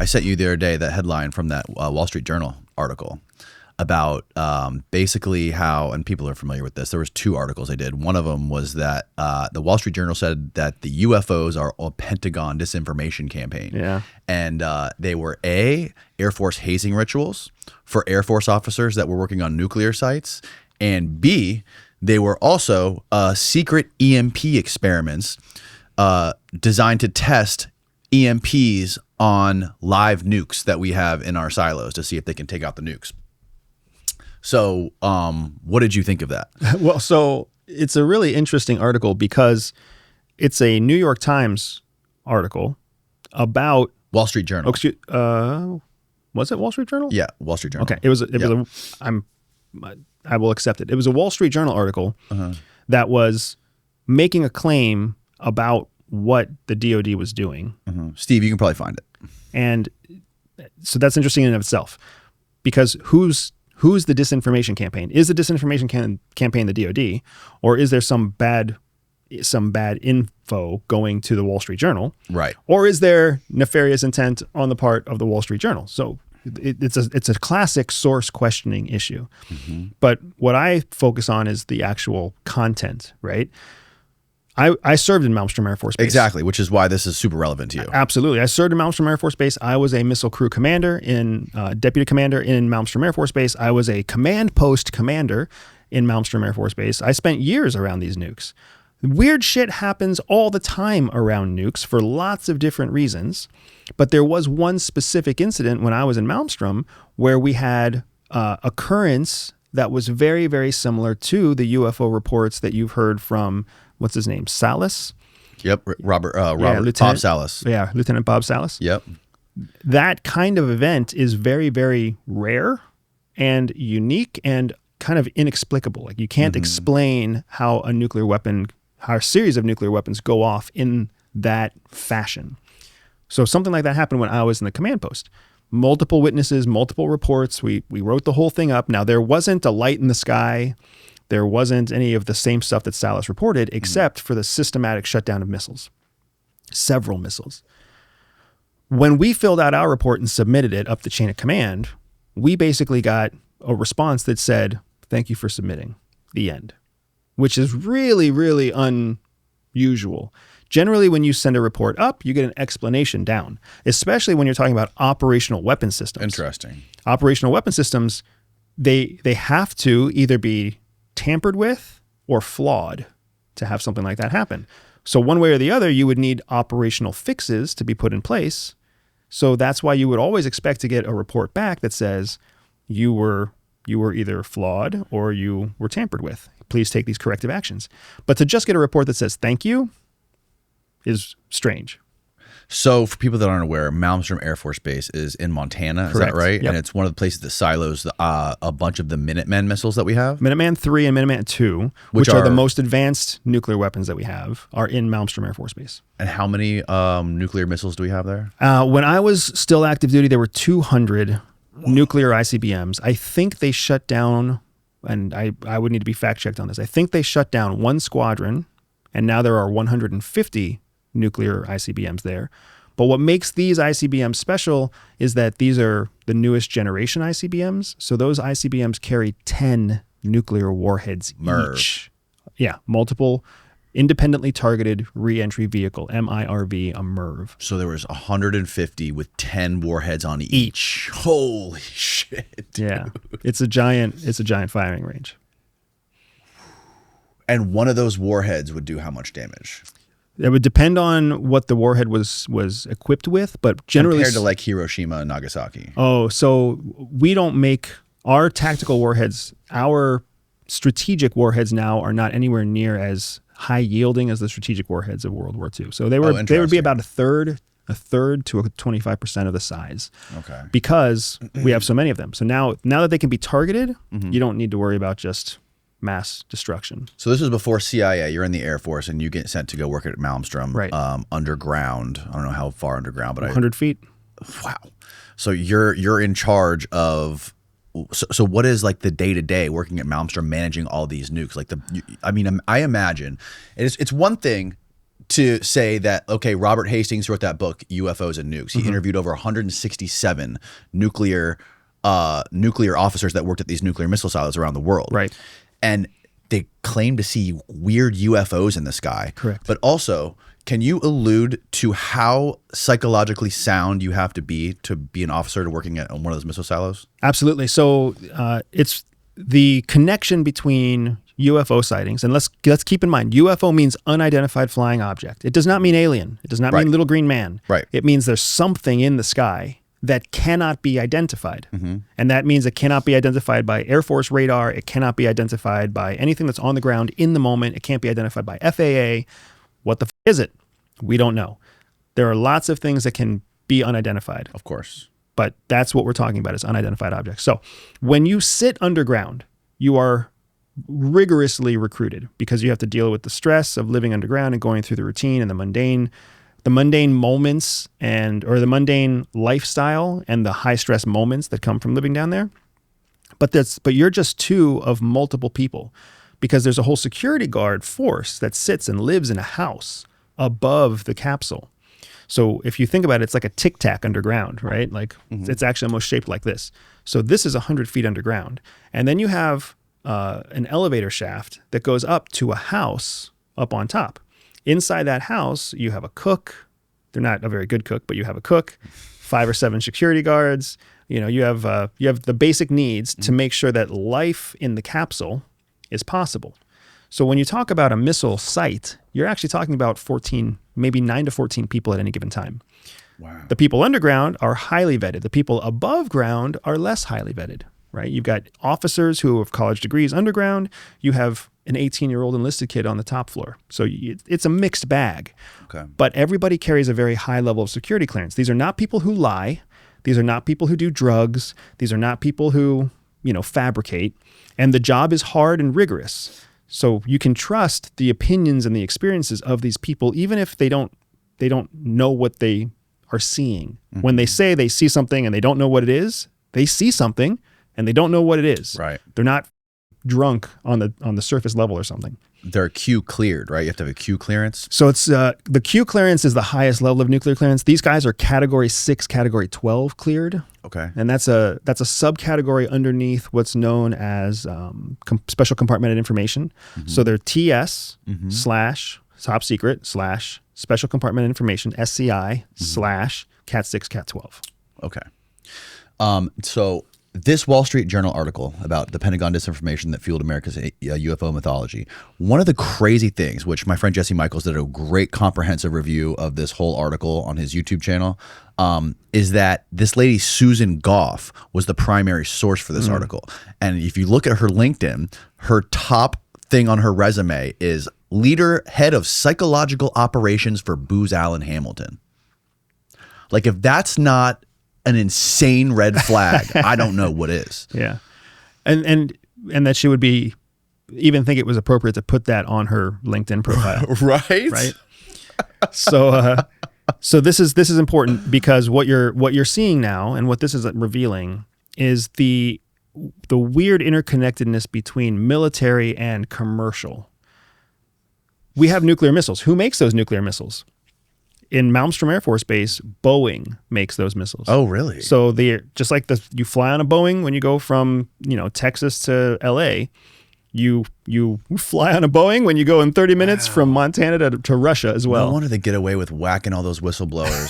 I sent you the other day that headline from that Wall Street Journal article about basically how, and people are familiar with this, there was 2 articles I did. One of them was that the Wall Street Journal said that the UFOs are a Pentagon disinformation campaign. Yeah. And they were A, Air Force hazing rituals for Air Force officers that were working on nuclear sites, and B, they were also secret EMP experiments designed to test EMPs on live nukes that we have in our silos to see if they can take out the nukes. So what did you think of that? Well, so it's a really interesting article because it's a New York Times article about Wall Street Journal. Was it Wall Street Journal? Yeah, Wall Street Journal. Okay, I will accept it. It was a Wall Street Journal article that was making a claim about what the DoD was doing. Steve, you can probably find it. And so that's interesting in and of itself, because who's the disinformation campaign? Is the disinformation campaign the DoD, or is there some bad info going to the Wall Street Journal? Right. Or is there nefarious intent on the part of the Wall Street Journal? So it's a classic source questioning issue. But what I focus on is the actual content, right? I served in Malmstrom Air Force Base. Exactly, which is why this is super relevant to you. Absolutely. I served in Malmstrom Air Force Base. I was a missile crew commander deputy commander in Malmstrom Air Force Base. I was a command post commander in Malmstrom Air Force Base. I spent years around these nukes. Weird shit happens all the time around nukes for lots of different reasons. But there was one specific incident when I was in Malmstrom where we had occurrence that was very, very similar to the UFO reports that you've heard from, what's his name, Salas? Yep, Robert Lieutenant Bob Salas. Yeah, Lieutenant Bob Salas. Yep. That kind of event is very, very rare and unique and kind of inexplicable. Like you can't explain how a series of nuclear weapons go off in that fashion. So something like that happened when I was in the command post. Multiple witnesses, multiple reports. We wrote the whole thing up. Now, there wasn't a light in the sky. There wasn't any of the same stuff that Salas reported, except for the systematic shutdown of missiles. Several missiles. When we filled out our report and submitted it up the chain of command, we basically got a response that said, "Thank you for submitting." The end. Which is really, really unusual. Generally, when you send a report up, you get an explanation down, especially when you're talking about operational weapon systems. Interesting. Operational weapon systems, they have to either be tampered with or flawed to have something like that happen. So one way or the other, you would need operational fixes to be put in place. So that's why you would always expect to get a report back that says you were either flawed or you were tampered with. Please take these corrective actions. But to just get a report that says thank you is strange. So for people that aren't aware, Malmstrom Air Force Base is in Montana. Is Correct. that right? Yep. And it's one of the places that silos a bunch of the Minuteman missiles that we have. Minuteman III and Minuteman II, which are the most advanced nuclear weapons that we have, are in Malmstrom Air Force Base. And how many nuclear missiles do we have there? When I was still active duty, there were 200 nuclear ICBMs. I think they shut down, and I would need to be fact-checked on this, I think they shut down one squadron, and now there are 150 nuclear ICBMs there. But what makes these ICBMs special is that these are the newest generation ICBMs. So those ICBMs carry 10 nuclear warheads each. Yeah, multiple independently targeted reentry vehicle, MIRV, a MIRV. So there was 150 with 10 warheads on each. Holy shit. Dude. Yeah. It's a giant firing range. And one of those warheads would do how much damage? It would depend on what the warhead was equipped with, but generally compared to like Hiroshima and Nagasaki. Oh, so we don't make our tactical warheads. Our strategic warheads now are not anywhere near as high yielding as the strategic warheads of World War II. So they would be about a third to 25% of the size. Okay. Because we have so many of them. So now that they can be targeted, you don't need to worry about just mass destruction. So this was before CIA. You're in the Air Force and you get sent to go work at Malmstrom, right? Underground. I don't know how far underground, but 100 feet. Wow. So you're in charge of. So what is like the day to day working at Malmstrom, managing all these nukes? Like I imagine it's one thing to say that, okay, Robert Hastings wrote that book, UFOs and Nukes. He interviewed over 167 nuclear officers that worked at these nuclear missile silos around the world. Right. And they claim to see weird UFOs in the sky. Correct. But also, can you allude to how psychologically sound you have to be an officer to working at one of those missile silos? Absolutely. So it's the connection between UFO sightings, and let's keep in mind, UFO means unidentified flying object. It does not mean alien. It does not mean little green man. Right. It means there's something in the sky that cannot be identified. And that means it cannot be identified by Air Force radar. It cannot be identified by anything that's on the ground in the moment. It can't be identified by FAA. What the is it? We don't know. There are lots of things that can be unidentified. Of course. But that's what we're talking about, is unidentified objects. So when you sit underground, you are rigorously recruited because you have to deal with the stress of living underground and going through the routine and the mundane moments or the mundane lifestyle and the high stress moments that come from living down there. But you're just two of multiple people, because there's a whole security guard force that sits and lives in a house above the capsule. So if you think about it, it's like a tic tac underground, right? Like it's actually almost shaped like this. So this is 100 feet underground. And then you have an elevator shaft that goes up to a house up on top. Inside that house, you have a cook. They're not a very good cook, but you have a cook, 5 or 7 security guards. You have the basic needs to make sure that life in the capsule is possible. So when you talk about a missile site, you're actually talking about 14, maybe 9 to 14 people at any given time. Wow. The people underground are highly vetted. The people above ground are less highly vetted, right? You've got officers who have college degrees underground. You have an 18-year-old enlisted kid on the top floor. So it's a mixed bag. Okay. But everybody carries a very high level of security clearance. These are not people who lie. These are not people who do drugs. These are not people who, fabricate. And the job is hard and rigorous. So you can trust the opinions and the experiences of these people, even if they don't know what they are seeing. When they say they see something and they don't know what it is, they see something and they don't know what it is. Right. They're not drunk on the surface level or something. They're Q cleared, right? You have to have a Q clearance. So it's the Q clearance is the highest level of nuclear clearance. These guys are category 6, category 12 cleared. Okay. And that's a subcategory underneath what's known as special compartmented information. So they're TS / top secret / special compartmented information, SCI / Cat 6, Cat 12. Okay. So this Wall Street Journal article about the Pentagon disinformation that fueled America's UFO mythology, one of the crazy things, which my friend Jesse Michaels did a great comprehensive review of this whole article on his YouTube channel, is that this lady, Susan Goff, was the primary source for this article. And if you look at her LinkedIn, her top thing on her resume is head of psychological operations for Booz Allen Hamilton. Like, if that's not an insane red flag, I don't know what is. Yeah. And that she would even think it was appropriate to put that on her LinkedIn profile. Right. So this is important, because what you're seeing now and what this is revealing is the weird interconnectedness between military and commercial. We have nuclear missiles. Who makes those nuclear missiles? In Malmstrom Air Force Base, Boeing makes those missiles. Oh, really? So they're just like you fly on a Boeing when you go from Texas to LA. You fly on a Boeing when you go in 30 minutes from Montana to Russia as well. No wonder they get away with whacking all those whistleblowers.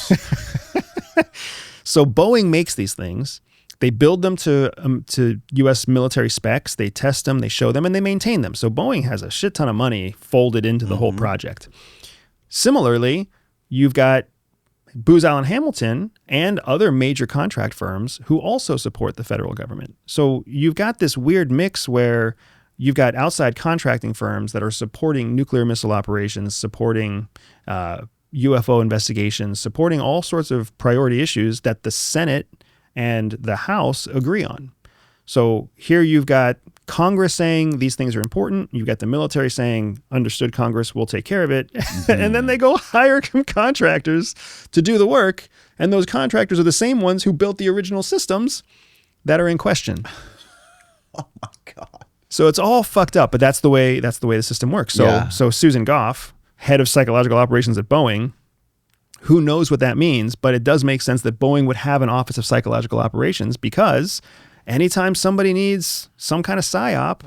So Boeing makes these things. They build them to U.S. military specs. They test them, they show them, and they maintain them. So Boeing has a shit ton of money folded into the whole project. Similarly, you've got Booz Allen Hamilton and other major contract firms who also support the federal government. So you've got this weird mix where you've got outside contracting firms that are supporting nuclear missile operations, supporting UFO investigations, supporting all sorts of priority issues that the Senate and the House agree on. So here you've got Congress saying these things are important. You've got the military saying, understood, Congress, we'll take care of it. And then they go hire contractors to do the work. And those contractors are the same ones who built the original systems that are in question. Oh my God. So it's all fucked up, but that's the way the system works. So Susan Goff head of psychological operations at Boeing. Who knows what that means, but it does make sense that Boeing would have an office of psychological operations, because anytime somebody needs some kind of psyop,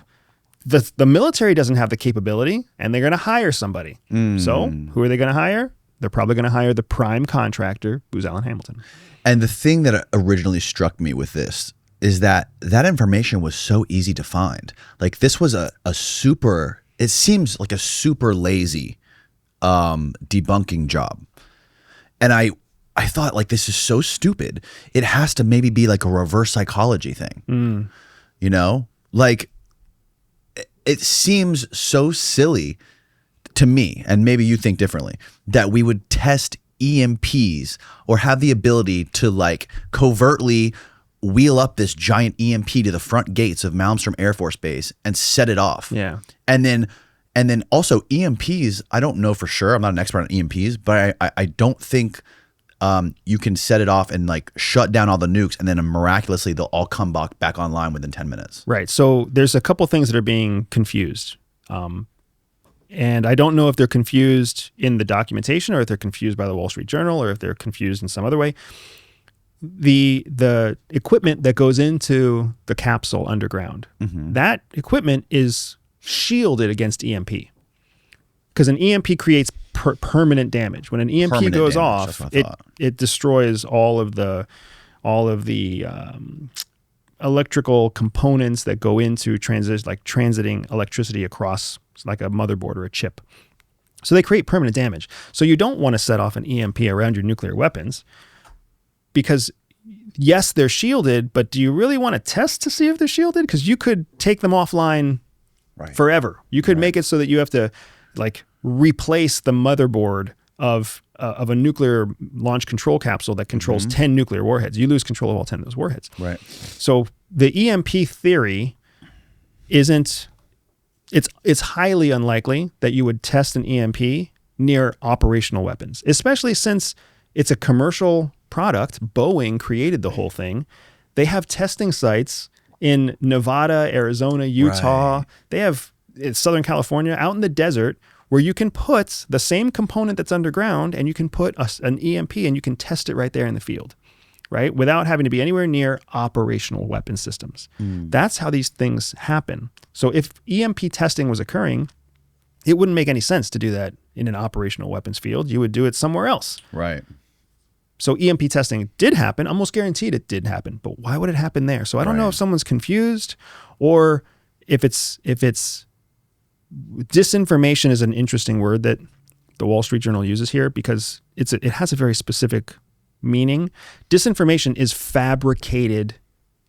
the military doesn't have the capability, and they're going to hire somebody. So who are they going to hire? They're probably going to hire the prime contractor, Booz Allen Hamilton. And the thing that originally struck me with this is that information was so easy to find. Like, this was a super, it seems like a super lazy debunking job. And I thought, like, this is so stupid. It has to maybe be like a reverse psychology thing. You know? Like, it seems so silly to me, and maybe you think differently, that we would test EMPs or have the ability to, like, covertly wheel up this giant EMP to the front gates of Malmstrom Air Force Base and set it off. Yeah. And then also EMPs, I don't know for sure. I'm not an expert on EMPs, but I don't think you can set it off and, like, shut down all the nukes, and then miraculously they'll all come back online within 10 minutes. Right. So there's a couple things that are being confused. And I don't know if they're confused in the documentation, or if they're confused by the Wall Street Journal, or if they're confused in some other way. The equipment that goes into the capsule underground, that equipment is shielded against EMP, because an EMP creates permanent damage. When an EMP goes off, it destroys all of the electrical components that go into transiting electricity across, like a motherboard or a chip. So they create permanent damage. So you don't want to set off an EMP around your nuclear weapons, because yes, they're shielded, but do you really want to test to see if they're shielded? Because you could take them offline forever. You could make it so that you have to, like, replace the motherboard of a nuclear launch control capsule that controls 10 nuclear warheads. You lose control of all 10 of those warheads. Right. So the EMP theory it's highly unlikely that you would test an EMP near operational weapons, especially since it's a commercial product. Boeing created the whole thing. They have testing sites in Nevada, Arizona, Utah. They have Southern California, out in the desert, where you can put the same component that's underground, and you can put an EMP and you can test it right there in the field, right? Without having to be anywhere near operational weapon systems. That's how these things happen. So if EMP testing was occurring, it wouldn't make any sense to do that in an operational weapons field. You would do it somewhere else. Right. So EMP testing did happen. Almost guaranteed it did happen. But why would it happen there? So I don't know if someone's confused, or if it's disinformation is an interesting word that the Wall Street Journal uses here, because it has a very specific meaning. Disinformation is fabricated,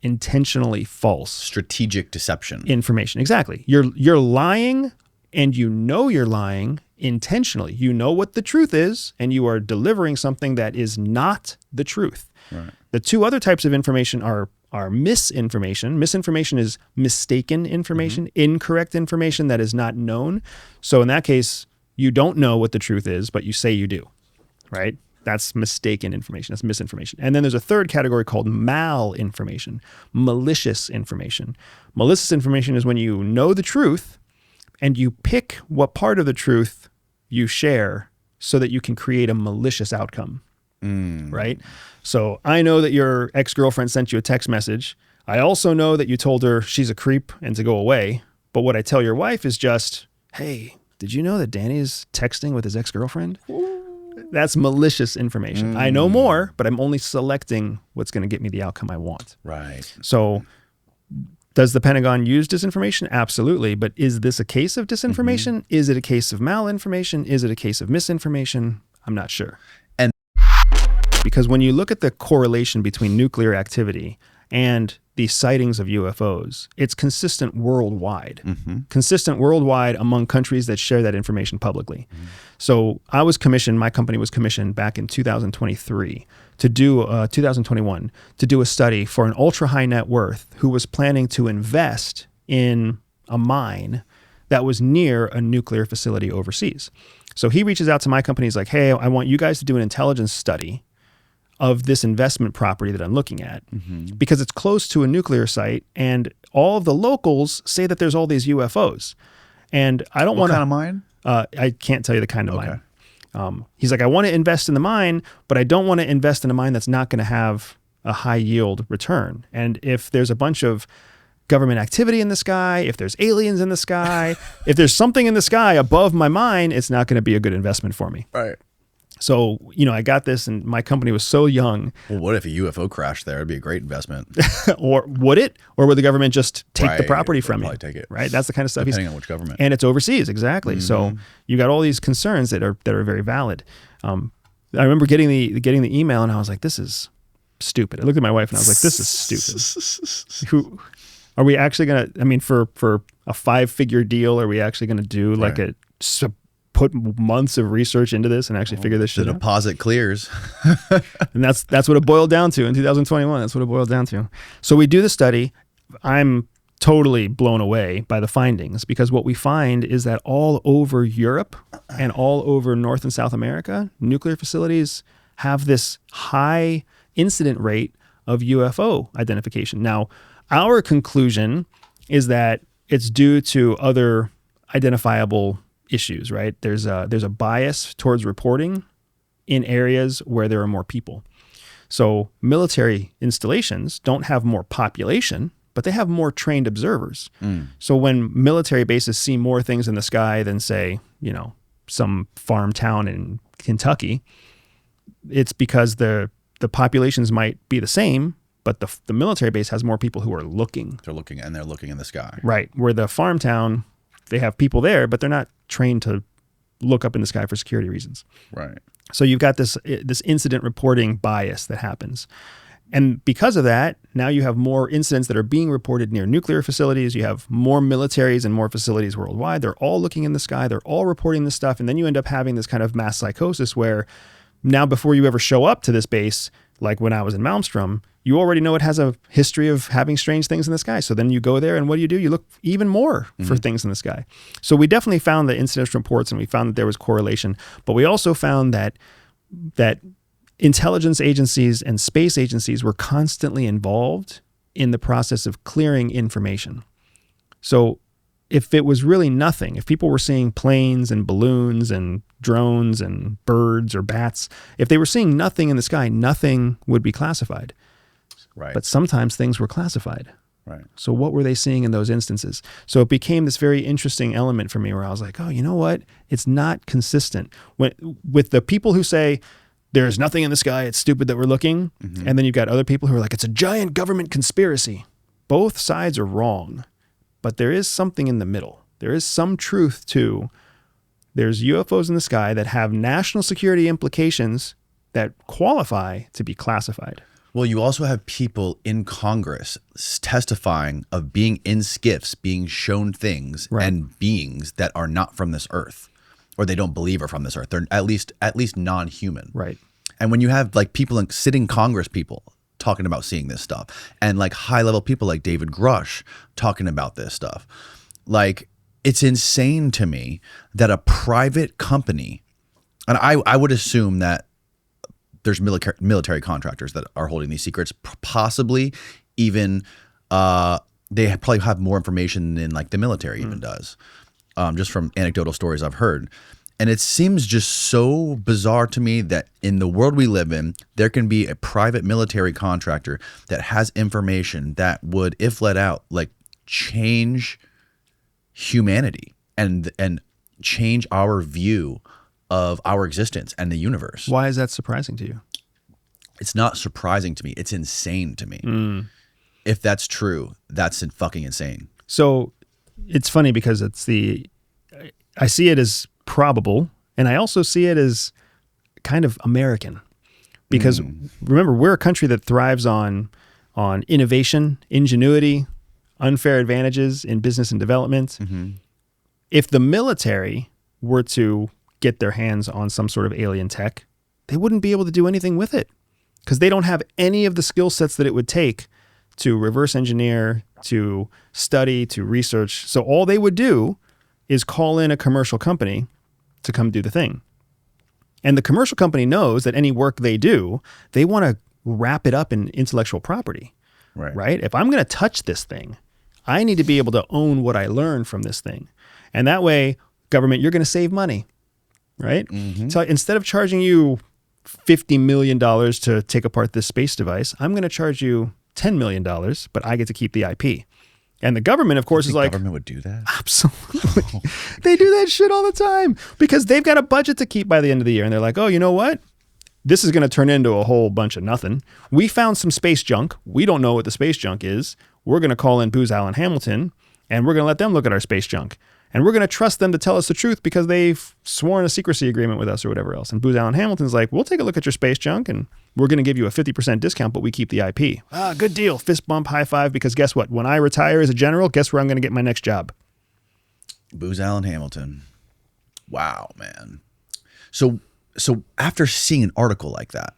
intentionally false, strategic deception information. Exactly. You're lying, and you know you're lying intentionally. You know what the truth is, and you are delivering something that is not the truth. Right. The two other types of information are misinformation. Misinformation is mistaken information, incorrect information that is not known. So in that case, you don't know what the truth is, but you say you do, right? That's mistaken information. That's misinformation. And then there's a third category called malinformation, malicious information. Malicious information is when you know the truth, and you pick what part of the truth you share so that you can create a malicious outcome, right? So I know that your ex-girlfriend sent you a text message. I also know that you told her she's a creep and to go away. But what I tell your wife is just, hey, did you know that Danny's texting with his ex-girlfriend? That's malicious information. I know more, but I'm only selecting what's going to get me the outcome I want. Right. So does the Pentagon use disinformation? Absolutely. But is this a case of disinformation? Is it a case of malinformation? Is it a case of misinformation? I'm not sure. And because when you look at the correlation between nuclear activity and the sightings of UFOs, it's consistent worldwide. Consistent worldwide among countries that share that information publicly. So I was commissioned, my company was commissioned back in 2023 to do 2021 to do a study for an ultra high net worth who was planning to invest in a mine that was near a nuclear facility overseas. So he reaches out to my company. He's like, hey, I want you guys to do an intelligence study of this investment property that I'm looking at because it's close to a nuclear site, and all of the locals say that there's all these UFOs. And I don't want to... What kind of mine? I can't tell you the kind of mine. He's like, I want to invest in the mine, but I don't want to invest in a mine that's not going to have a high yield return. And if there's a bunch of government activity in the sky, if there's aliens in the sky, if there's something in the sky above my mine, it's not going to be a good investment for me. Right. So, I got this, and my company was so young. Well, what if a UFO crashed there? It'd be a great investment. Or would it? Or would the government just take the property from you? Probably take it. Right? That's the kind of stuff. Depending on which government. And it's overseas, exactly. So you got all these concerns that are very valid. I remember getting the email, and I was like, this is stupid. I looked at my wife, and I was like, this is stupid. Are we actually going to, for a 5-figure deal, are we actually going to do like put months of research into this and actually figure this shit out? The deposit clears. And that's what it boiled down to in 2021. That's what it boiled down to. So we do the study. I'm totally blown away by the findings, because what we find is that all over Europe and all over North and South America, nuclear facilities have this high incident rate of UFO identification. Now, our conclusion is that it's due to other identifiable issues, right? There's a bias towards reporting in areas where there are more people. So military installations don't have more population, but they have more trained observers. So when military bases see more things in the sky than, say, some farm town in Kentucky, it's because the populations might be the same, but the military base has more people who are looking. They're looking in the sky. Right. Where the farm town, they have people there, but they're not trained to look up in the sky for security reasons. Right. So you've got this incident reporting bias that happens. And because of that, now you have more incidents that are being reported near nuclear facilities. You have more militaries and more facilities worldwide. They're all looking in the sky. They're all reporting this stuff. And then you end up having this kind of mass psychosis where now, before you ever show up to this base, like when I was in Malmstrom, you already know it has a history of having strange things in the sky. So then you go there, and what do? You look even more for things in the sky. So we definitely found the incident reports, and we found that there was correlation. But we also found that intelligence agencies and space agencies were constantly involved in the process of clearing information. So if it was really nothing, if people were seeing planes and balloons and drones and birds or bats, if they were seeing nothing in the sky, nothing would be classified. Right. But sometimes things were classified. Right. So what were they seeing in those instances? So it became this very interesting element for me where I was like, oh, you know what? It's not consistent. With the people who say, there's nothing in the sky, it's stupid that we're looking. And then you've got other people who are like, it's a giant government conspiracy. Both sides are wrong. But there is something in the middle. There is some truth to, there's UFOs in the sky that have national security implications that qualify to be classified. Well, you also have people in Congress testifying of being in skiffs, being shown things and beings that are not from this earth, or they don't believe are from this earth. They're at least non-human. Right. And when you have like people, sitting Congress people talking about seeing this stuff, and like high level people like David Grush talking about this stuff, like it's insane to me that a private company, and I would assume that there's military contractors that are holding these secrets, possibly even they probably have more information than like the military even does, just from anecdotal stories I've heard. And it seems just so bizarre to me that in the world we live in, there can be a private military contractor that has information that would, if let out, like change humanity and change our view of our existence and the universe. Why is that surprising to you? It's not surprising to me. It's insane to me. If that's true, that's fucking insane. So it's funny because I see it as probable, and I also see it as kind of American, because remember, we're a country that thrives on innovation, ingenuity, unfair advantages in business and development. If the military were to get their hands on some sort of alien tech, they wouldn't be able to do anything with it because they don't have any of the skill sets that it would take to reverse engineer, to study, to research. So all they would do is call in a commercial company to come do the thing. And the commercial company knows that any work they do, they want to wrap it up in intellectual property, right? If I'm going to touch this thing, I need to be able to own what I learn from this thing. And that way, government, you're going to save money, right? Mm-hmm. So instead of charging you $50 million to take apart this space device, I'm going to charge you $10 million, but I get to keep the IP. And the government, of course, is like, government would do that? Absolutely. They do that shit all the time because they've got a budget to keep by the end of the year. And they're like, oh, you know what? This is going to turn into a whole bunch of nothing. We found some space junk. We don't know what the space junk is. We're going to call in Booz Allen Hamilton, and we're going to let them look at our space junk. And we're going to trust them to tell us the truth because they've sworn a secrecy agreement with us or whatever else. And Booz Allen Hamilton's like, we'll take a look at your space junk, and we're going to give you a 50% discount, but we keep the IP. Ah, good deal. Fist bump, high five, because guess what? When I retire as a general, guess where I'm going to get my next job? Booz Allen Hamilton. Wow, man. So after seeing an article like that,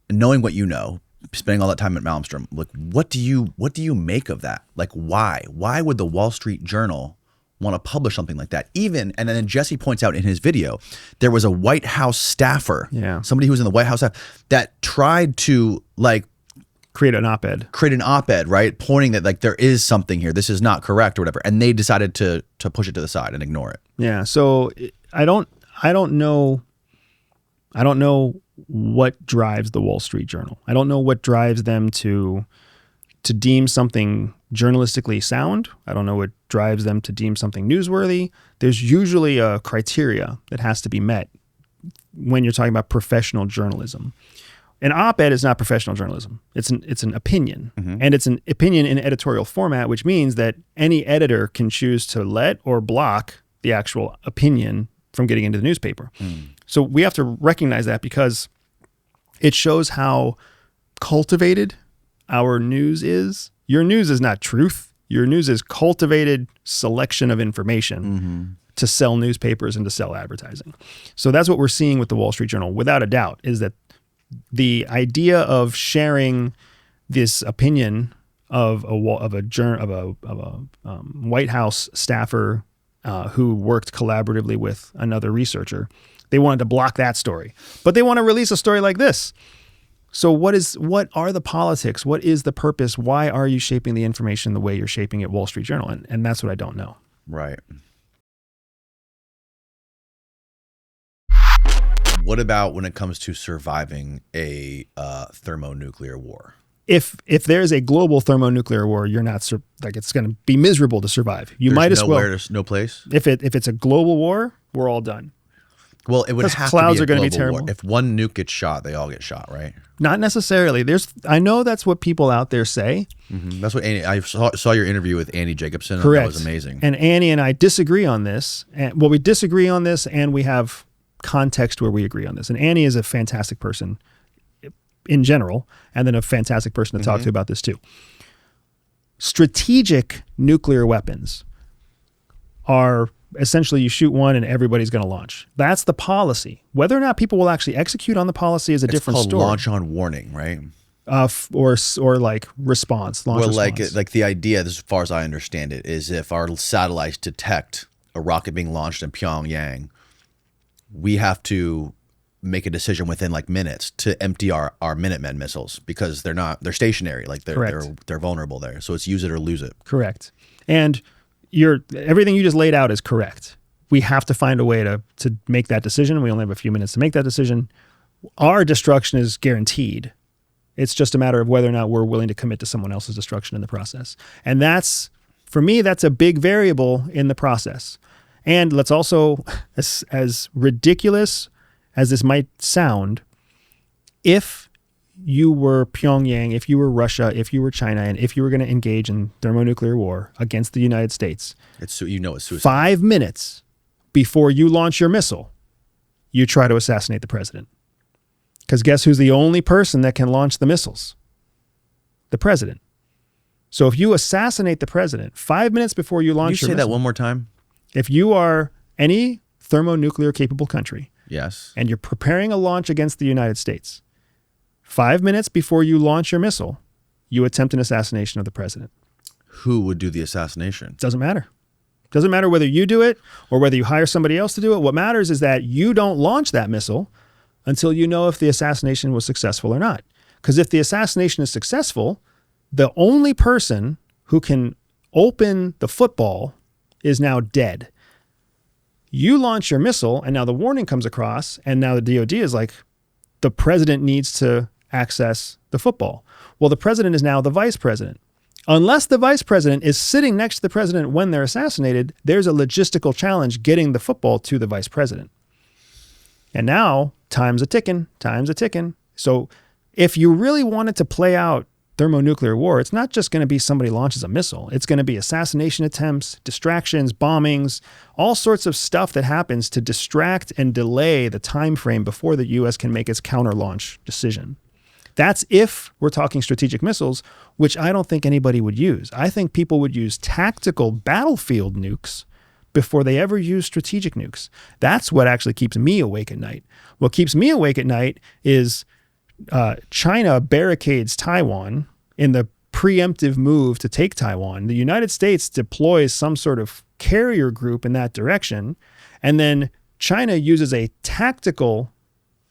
and knowing what you know, spending all that time at Malmstrom, like what do you make of that? Like why would the Wall Street Journal want to publish something like that? And then Jesse points out in his video, there was a White House staffer, somebody who was in the White House staff, that tried to like create an op-ed, right? Pointing that like there is something here. This is not correct or whatever. And they decided to push it to the side and ignore it. Yeah. So I don't know what drives the Wall Street Journal. I don't know what drives them to deem something journalistically sound. I don't know what drives them to deem something newsworthy. There's usually a criteria that has to be met when you're talking about professional journalism. An op-ed is not professional journalism. It's an opinion. Mm-hmm. And it's an opinion in editorial format, which means that any editor can choose to let or block the actual opinion from getting into the newspaper. So we have to recognize that because it shows how cultivated our news is. Your news is not truth. Your news is cultivated selection of information to sell newspapers and to sell advertising. So that's what we're seeing with the Wall Street Journal, without a doubt, is that the idea of sharing this opinion of a White House staffer who worked collaboratively with another researcher, they wanted to block that story, but they want to release a story like this. So what are the politics? What is the purpose? Why are you shaping the information the way you're shaping it, Wall Street Journal? And that's what I don't know. Right. What about when it comes to surviving a thermonuclear war? If there's a global thermonuclear war, you're not it's going to be miserable to survive. There's there's no place. If it's a global war, we're all done. Well, it would have clouds to be a are going to be global terrible. war. If one nuke gets shot, they all get shot, right? Not necessarily. I know that's what people out there say. Mm-hmm. That's what I saw your interview with Annie Jacobson. Correct. That was amazing. And Annie and I disagree on this. We disagree on this, and we have context where we agree on this. And Annie is a fantastic person in general, and then a fantastic person to talk to about this too. Strategic nuclear weapons are essentially you shoot one and everybody's going to launch. That's the policy. Whether or not people will actually execute on the policy is a different story. It's called launch on warning, right? Or like response. Launch response. Like the idea, as far as I understand it, is if our satellites detect a rocket being launched in Pyongyang, we have to make a decision within like minutes to empty our Minutemen missiles because they're stationary, like they're vulnerable there. So it's use it or lose it. Correct. And everything you just laid out is correct. We have to find a way to make that decision. We only have a few minutes to make that decision. Our destruction is guaranteed. It's just a matter of whether or not we're willing to commit to someone else's destruction in the process. And for me, that's a big variable in the process. And let's also, as ridiculous as this might sound, if you were Pyongyang, if you were Russia, if you were China, and if you were going to engage in thermonuclear war against the United States, it's suicide. 5 minutes before you launch your missile, you try to assassinate the president. Because guess who's the only person that can launch the missiles? The president. So if you assassinate the president 5 minutes before you launch your missile. Say that one more time? If you are any thermonuclear capable country, yes, and you're preparing a launch against the United States, 5 minutes before you launch your missile, you attempt an assassination of the president. Who would do the assassination? Doesn't matter. Doesn't matter whether you do it or whether you hire somebody else to do it. What matters is that you don't launch that missile until you know if the assassination was successful or not. Because if the assassination is successful, the only person who can open the football is now dead. You launch your missile, and now the warning comes across, and now the DOD is like, the president needs to access the football. Well, the president is now the vice president. Unless the vice president is sitting next to the president when they're assassinated, there's a logistical challenge getting the football to the vice president. And now, time's a ticking. So if you really wanted to play out thermonuclear war, it's not just going to be somebody launches a missile. It's going to be assassination attempts, distractions, bombings, all sorts of stuff that happens to distract and delay the time frame before the U.S. can make its counter-launch decision. That's if we're talking strategic missiles, which I don't think anybody would use. I think people would use tactical battlefield nukes before they ever use strategic nukes. That's what actually keeps me awake at night. What keeps me awake at night is China barricades Taiwan in the preemptive move to take Taiwan. The United States deploys some sort of carrier group in that direction, and then China uses a tactical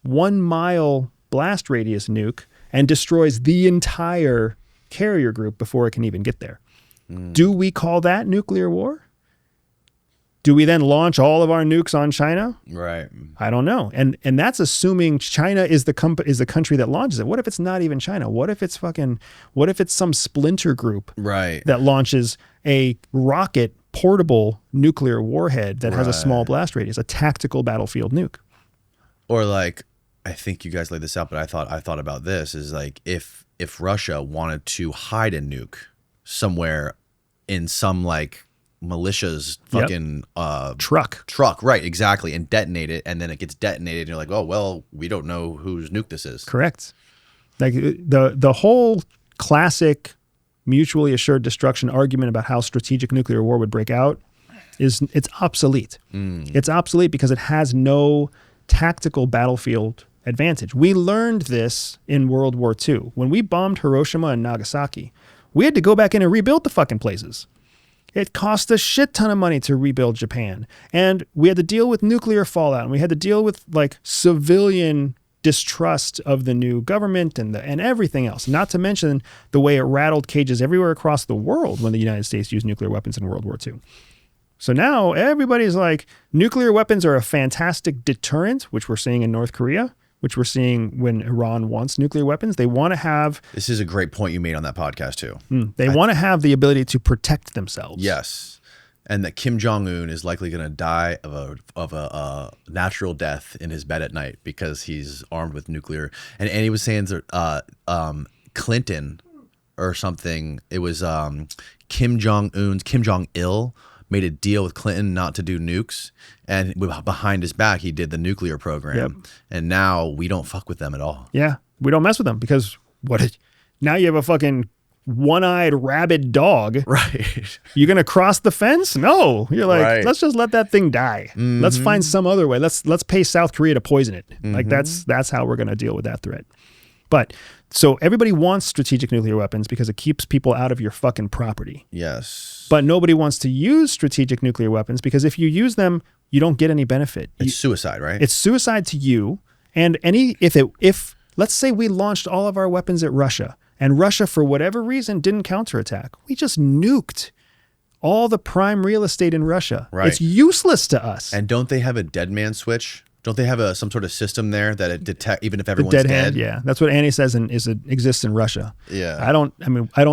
1-mile blast radius nuke and destroys the entire carrier group before it can even get there. Do we call that nuclear war? Do we then launch all of our nukes on China? Right. I don't know. And that's assuming China is the country that launches it. What if it's not even China? What if it's some splinter group that launches a rocket portable nuclear warhead that has a small blast radius, a tactical battlefield nuke? Or like, I think you guys laid this out, but I thought about this is like if Russia wanted to hide a nuke somewhere in some like militia's fucking truck, right, exactly, and detonate it, and then it gets detonated, and you're like, oh well, we don't know whose nuke this is. Correct. Like the whole classic mutually assured destruction argument about how strategic nuclear war would break out it's obsolete. It's obsolete because it has no tactical battlefield advantage. We learned this in World War II. When we bombed Hiroshima and Nagasaki, we had to go back in and rebuild the fucking places. It cost a shit ton of money to rebuild Japan. And we had to deal with nuclear fallout. And we had to deal with like civilian distrust of the new government and everything else. Not to mention the way it rattled cages everywhere across the world when the United States used nuclear weapons in World War II. So now everybody's like, nuclear weapons are a fantastic deterrent, which we're seeing in North Korea, which we're seeing when Iran wants nuclear weapons. They want to have... This is a great point you made on that podcast too. They want to have the ability to protect themselves. Yes. And that Kim Jong-un is likely going to die of a natural death in his bed at night because he's armed with nuclear. And he was saying that Clinton or something, it was Kim Jong-il made a deal with Clinton not to do nukes, and behind his back he did the nuclear program. And now we don't fuck with them at all. Yeah, we don't mess with them because now you have a fucking one-eyed rabid dog. Right. You're gonna cross the fence? No. You're like, let's just let that thing die. Let's find some other way. Let's pay South Korea to poison it. Like that's how we're gonna deal with that threat. But so everybody wants strategic nuclear weapons because it keeps people out of your fucking property. Yes. But nobody wants to use strategic nuclear weapons because if you use them, you don't get any benefit. It's suicide, right? It's suicide to you. And if let's say we launched all of our weapons at Russia and Russia, for whatever reason, didn't counterattack, we just nuked all the prime real estate in Russia. Right. It's useless to us. And don't they have a dead man switch? Don't they have some sort of system there that it detects even if everyone's dead dead? hand, yeah. That's what Annie says exists in Russia. Yeah. I don't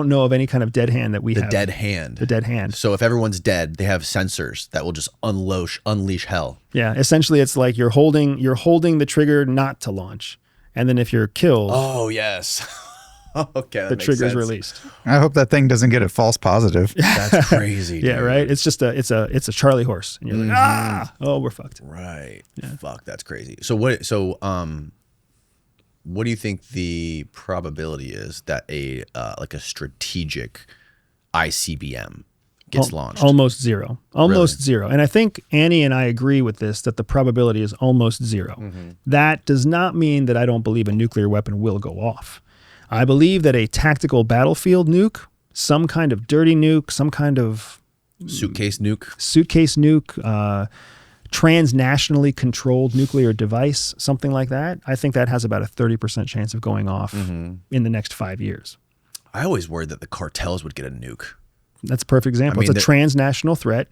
know of any kind of dead hand that we have. The dead hand. The dead hand. So if everyone's dead, they have sensors that will just unleash hell. Yeah. Essentially, it's like you're holding the trigger not to launch, and then if you're killed, oh yes, okay, the trigger's released. I hope that thing doesn't get a false positive. That's crazy. Yeah, dude. right. It's just it's a Charlie horse, and you're like, oh, we're fucked. Right. Yeah. Fuck, that's crazy. So what do you think the probability is that a strategic ICBM gets launched? Almost zero. Almost zero. And I think Annie and I agree with this, that the probability is almost zero. That does not mean that I don't believe a nuclear weapon will go off. I believe that a tactical battlefield nuke, some kind of dirty nuke, some kind of suitcase nuke, transnationally controlled nuclear device, something like that, I think that has about a 30% chance of going off in the next 5 years. I always worried that the cartels would get a nuke. That's a perfect example. It's a transnational threat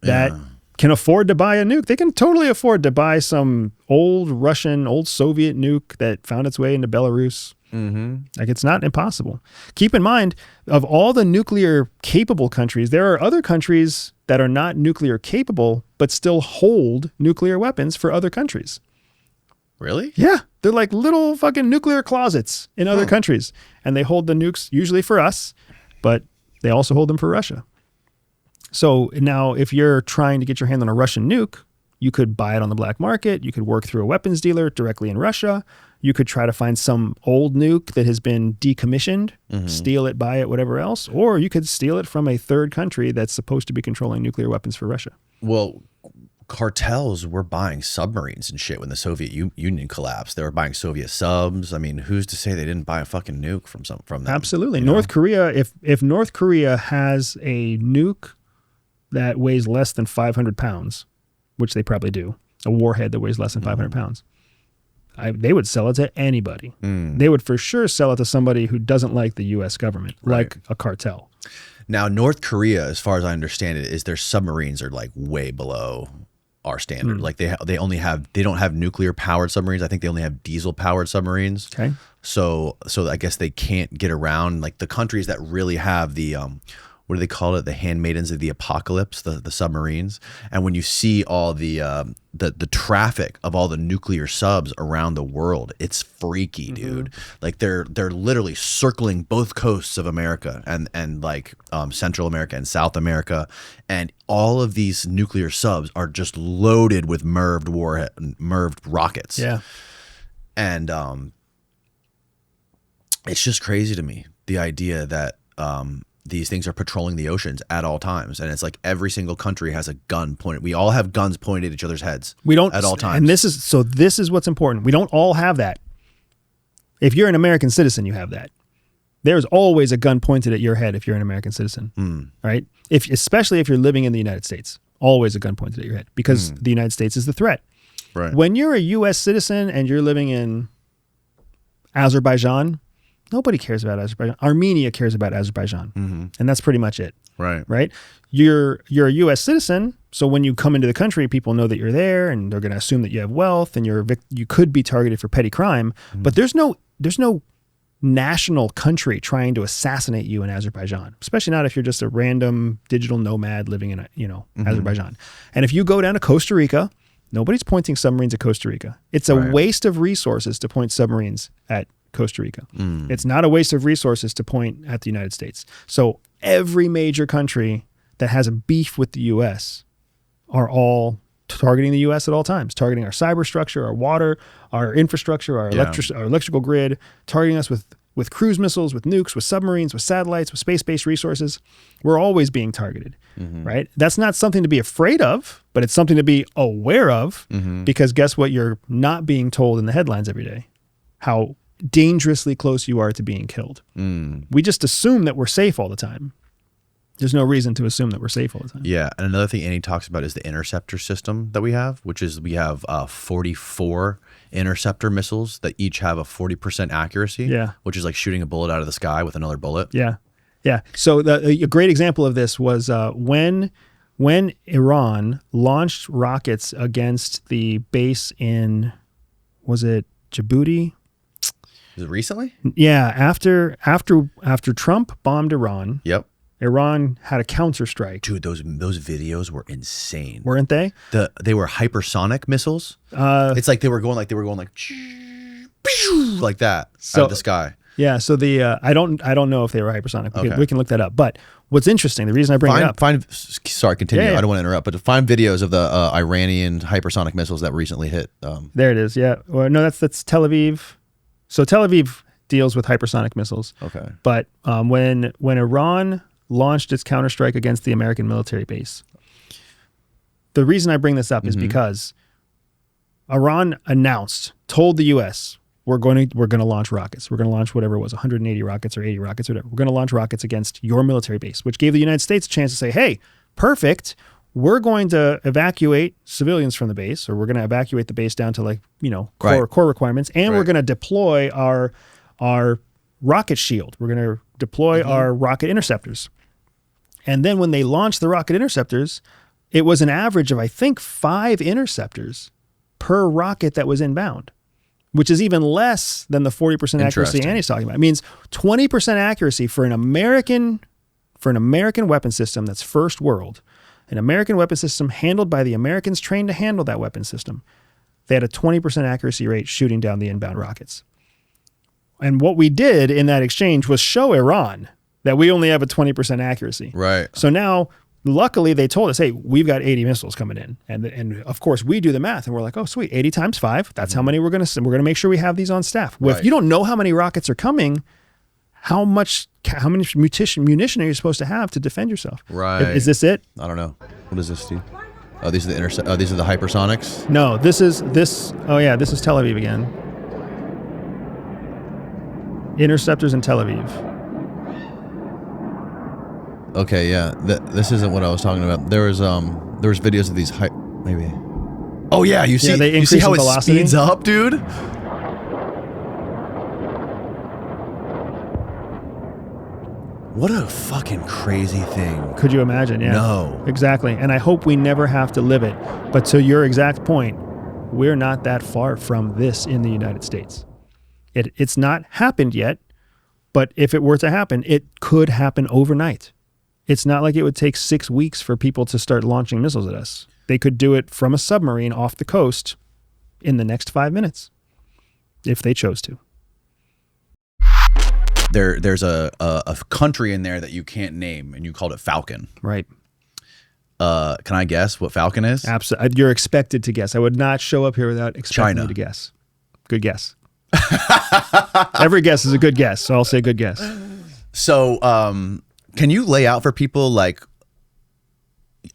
that can afford to buy a nuke. They can totally afford to buy some old Russian, old Soviet nuke that found its way into Belarus. Like, it's not impossible. Keep in mind, of all the nuclear capable countries, there are other countries that are not nuclear capable, but still hold nuclear weapons for other countries. Really? Yeah. They're like little fucking nuclear closets in other countries. And they hold the nukes usually for us, but they also hold them for Russia. So now if you're trying to get your hand on a Russian nuke, you could buy it on the black market. You could work through a weapons dealer directly in Russia. You could try to find some old nuke that has been decommissioned, steal it, buy it, whatever else. Or you could steal it from a third country that's supposed to be controlling nuclear weapons for Russia. Well, cartels were buying submarines and shit when the Soviet Union collapsed. They were buying Soviet subs. I mean, who's to say they didn't buy a fucking nuke from them? Absolutely. North Korea, if North Korea has a nuke that weighs less than 500 pounds, which they probably do, a warhead that weighs less than 500 pounds, they would sell it to anybody. They would for sure sell it to somebody who doesn't like the U.S. government, like a cartel. Now, North Korea, as far as I understand it, is their submarines are like way below our standard. Like they don't have nuclear powered submarines. I think they only have diesel powered submarines. Okay. So I guess they can't get around like the countries that really have the what do they call it? The handmaidens of the apocalypse, the submarines. And when you see all the traffic of all the nuclear subs around the world, it's freaky, dude. Like they're literally circling both coasts of America and like Central America and South America, and all of these nuclear subs are just loaded with MIRVed rockets. Yeah. And it's just crazy to me, the idea that these things are patrolling the oceans at all times. And it's like every single country has a gun pointed. We all have guns pointed at each other's heads. We don't at all times. And this is what's important. We don't all have that. If you're an American citizen, you have that. There's always a gun pointed at your head if you're an American citizen, right? Especially if you're living in the United States, always a gun pointed at your head because the United States is the threat. Right. When you're a U.S. citizen and you're living in Azerbaijan, nobody cares about Azerbaijan. Armenia cares about Azerbaijan, and that's pretty much it. Right. You're a U.S. citizen, so when you come into the country, people know that you're there, and they're going to assume that you have wealth, and you could be targeted for petty crime. But there's no national country trying to assassinate you in Azerbaijan, especially not if you're just a random digital nomad living in Azerbaijan. And if you go down to Costa Rica, nobody's pointing submarines at Costa Rica. It's a waste of resources to point submarines at Costa Rica. It's not a waste of resources to point at the United States. So every major country that has a beef with the U.S. are all targeting the U.S. at all times, targeting our cyber structure, our water, our infrastructure, our electrical grid, targeting us with cruise missiles, with nukes, with submarines, with satellites, with space-based resources. We're always being targeted, right? That's not something to be afraid of, but it's something to be aware of because guess what? You're not being told in the headlines every day how dangerously close you are to being killed. We just assume that we're safe all the time. There's no reason to assume that we're safe all the time. Yeah, and another thing Annie talks about is the interceptor system that we have, which is we have 44 interceptor missiles that each have a 40% accuracy, which is like shooting a bullet out of the sky with another bullet. Yeah. So a great example of this was when Iran launched rockets against the base in, was it Djibouti? Was it recently? Yeah, after Trump bombed Iran. Yep. Iran had a counterstrike. Dude, those videos were insane. Weren't they? They were hypersonic missiles. It's like they were going like like that out of the sky. Yeah. So I don't know if they were hypersonic. We can look that up. But what's interesting, the reason I bring it up. Sorry, continue. Yeah. I don't want to interrupt, but find videos of the Iranian hypersonic missiles that recently hit. There it is. Yeah. Well, no, that's Tel Aviv. So Tel Aviv deals with hypersonic missiles. Okay. But when Iran launched its counterstrike against the American military base, the reason I bring this up is because Iran told the U.S., we're going to launch rockets. We're going to launch whatever it was, 180 rockets or 80 rockets or whatever. We're going to launch rockets against your military base, which gave the United States a chance to say, hey, perfect. We're going to evacuate civilians from the base, or we're going to evacuate the base down to core requirements, and we're going to deploy our rocket shield. We're going to deploy our rocket interceptors. And then when they launched the rocket interceptors, it was an average of, I think, 5 interceptors per rocket that was inbound, which is even less than the 40% accuracy Andy's talking about. It means 20% accuracy for an American weapon system that's first world, an American weapon system handled by the Americans trained to handle that weapon system. They had a 20% accuracy rate shooting down the inbound rockets. And what we did in that exchange was show Iran that we only have a 20% accuracy. Right. So now, luckily, they told us, hey, we've got 80 missiles coming in. And of course, we do the math and we're like, oh, sweet, 80 times 5. That's how many we're going to make sure we have these on staff. Well, if you don't know how many rockets are coming, how many munition are you supposed to have to defend yourself? Right. Is this it? I don't know. What is this, Steve? Oh, these are the these are the hypersonics? No, this is Tel Aviv again. Interceptors in Tel Aviv. Okay, yeah. This isn't what I was talking about. There was videos of these maybe. Oh yeah, you see how it velocity? speeds up, dude? What a fucking crazy thing. Could you imagine? Yeah. No. Exactly. And I hope we never have to live it. But to your exact point, we're not that far from this in the United States. It's not happened yet, but if it were to happen, it could happen overnight. It's not like it would take 6 weeks for people to start launching missiles at us. They could do it from a submarine off the coast in the next 5 minutes, if they chose to. There's a country in there that you can't name, and you called it Falcon. Right. Can I guess what Falcon is? Absolutely. You're expected to guess. I would not show up here without expecting you to guess. Good guess. Every guess is a good guess, so I'll say good guess. So, can you lay out for people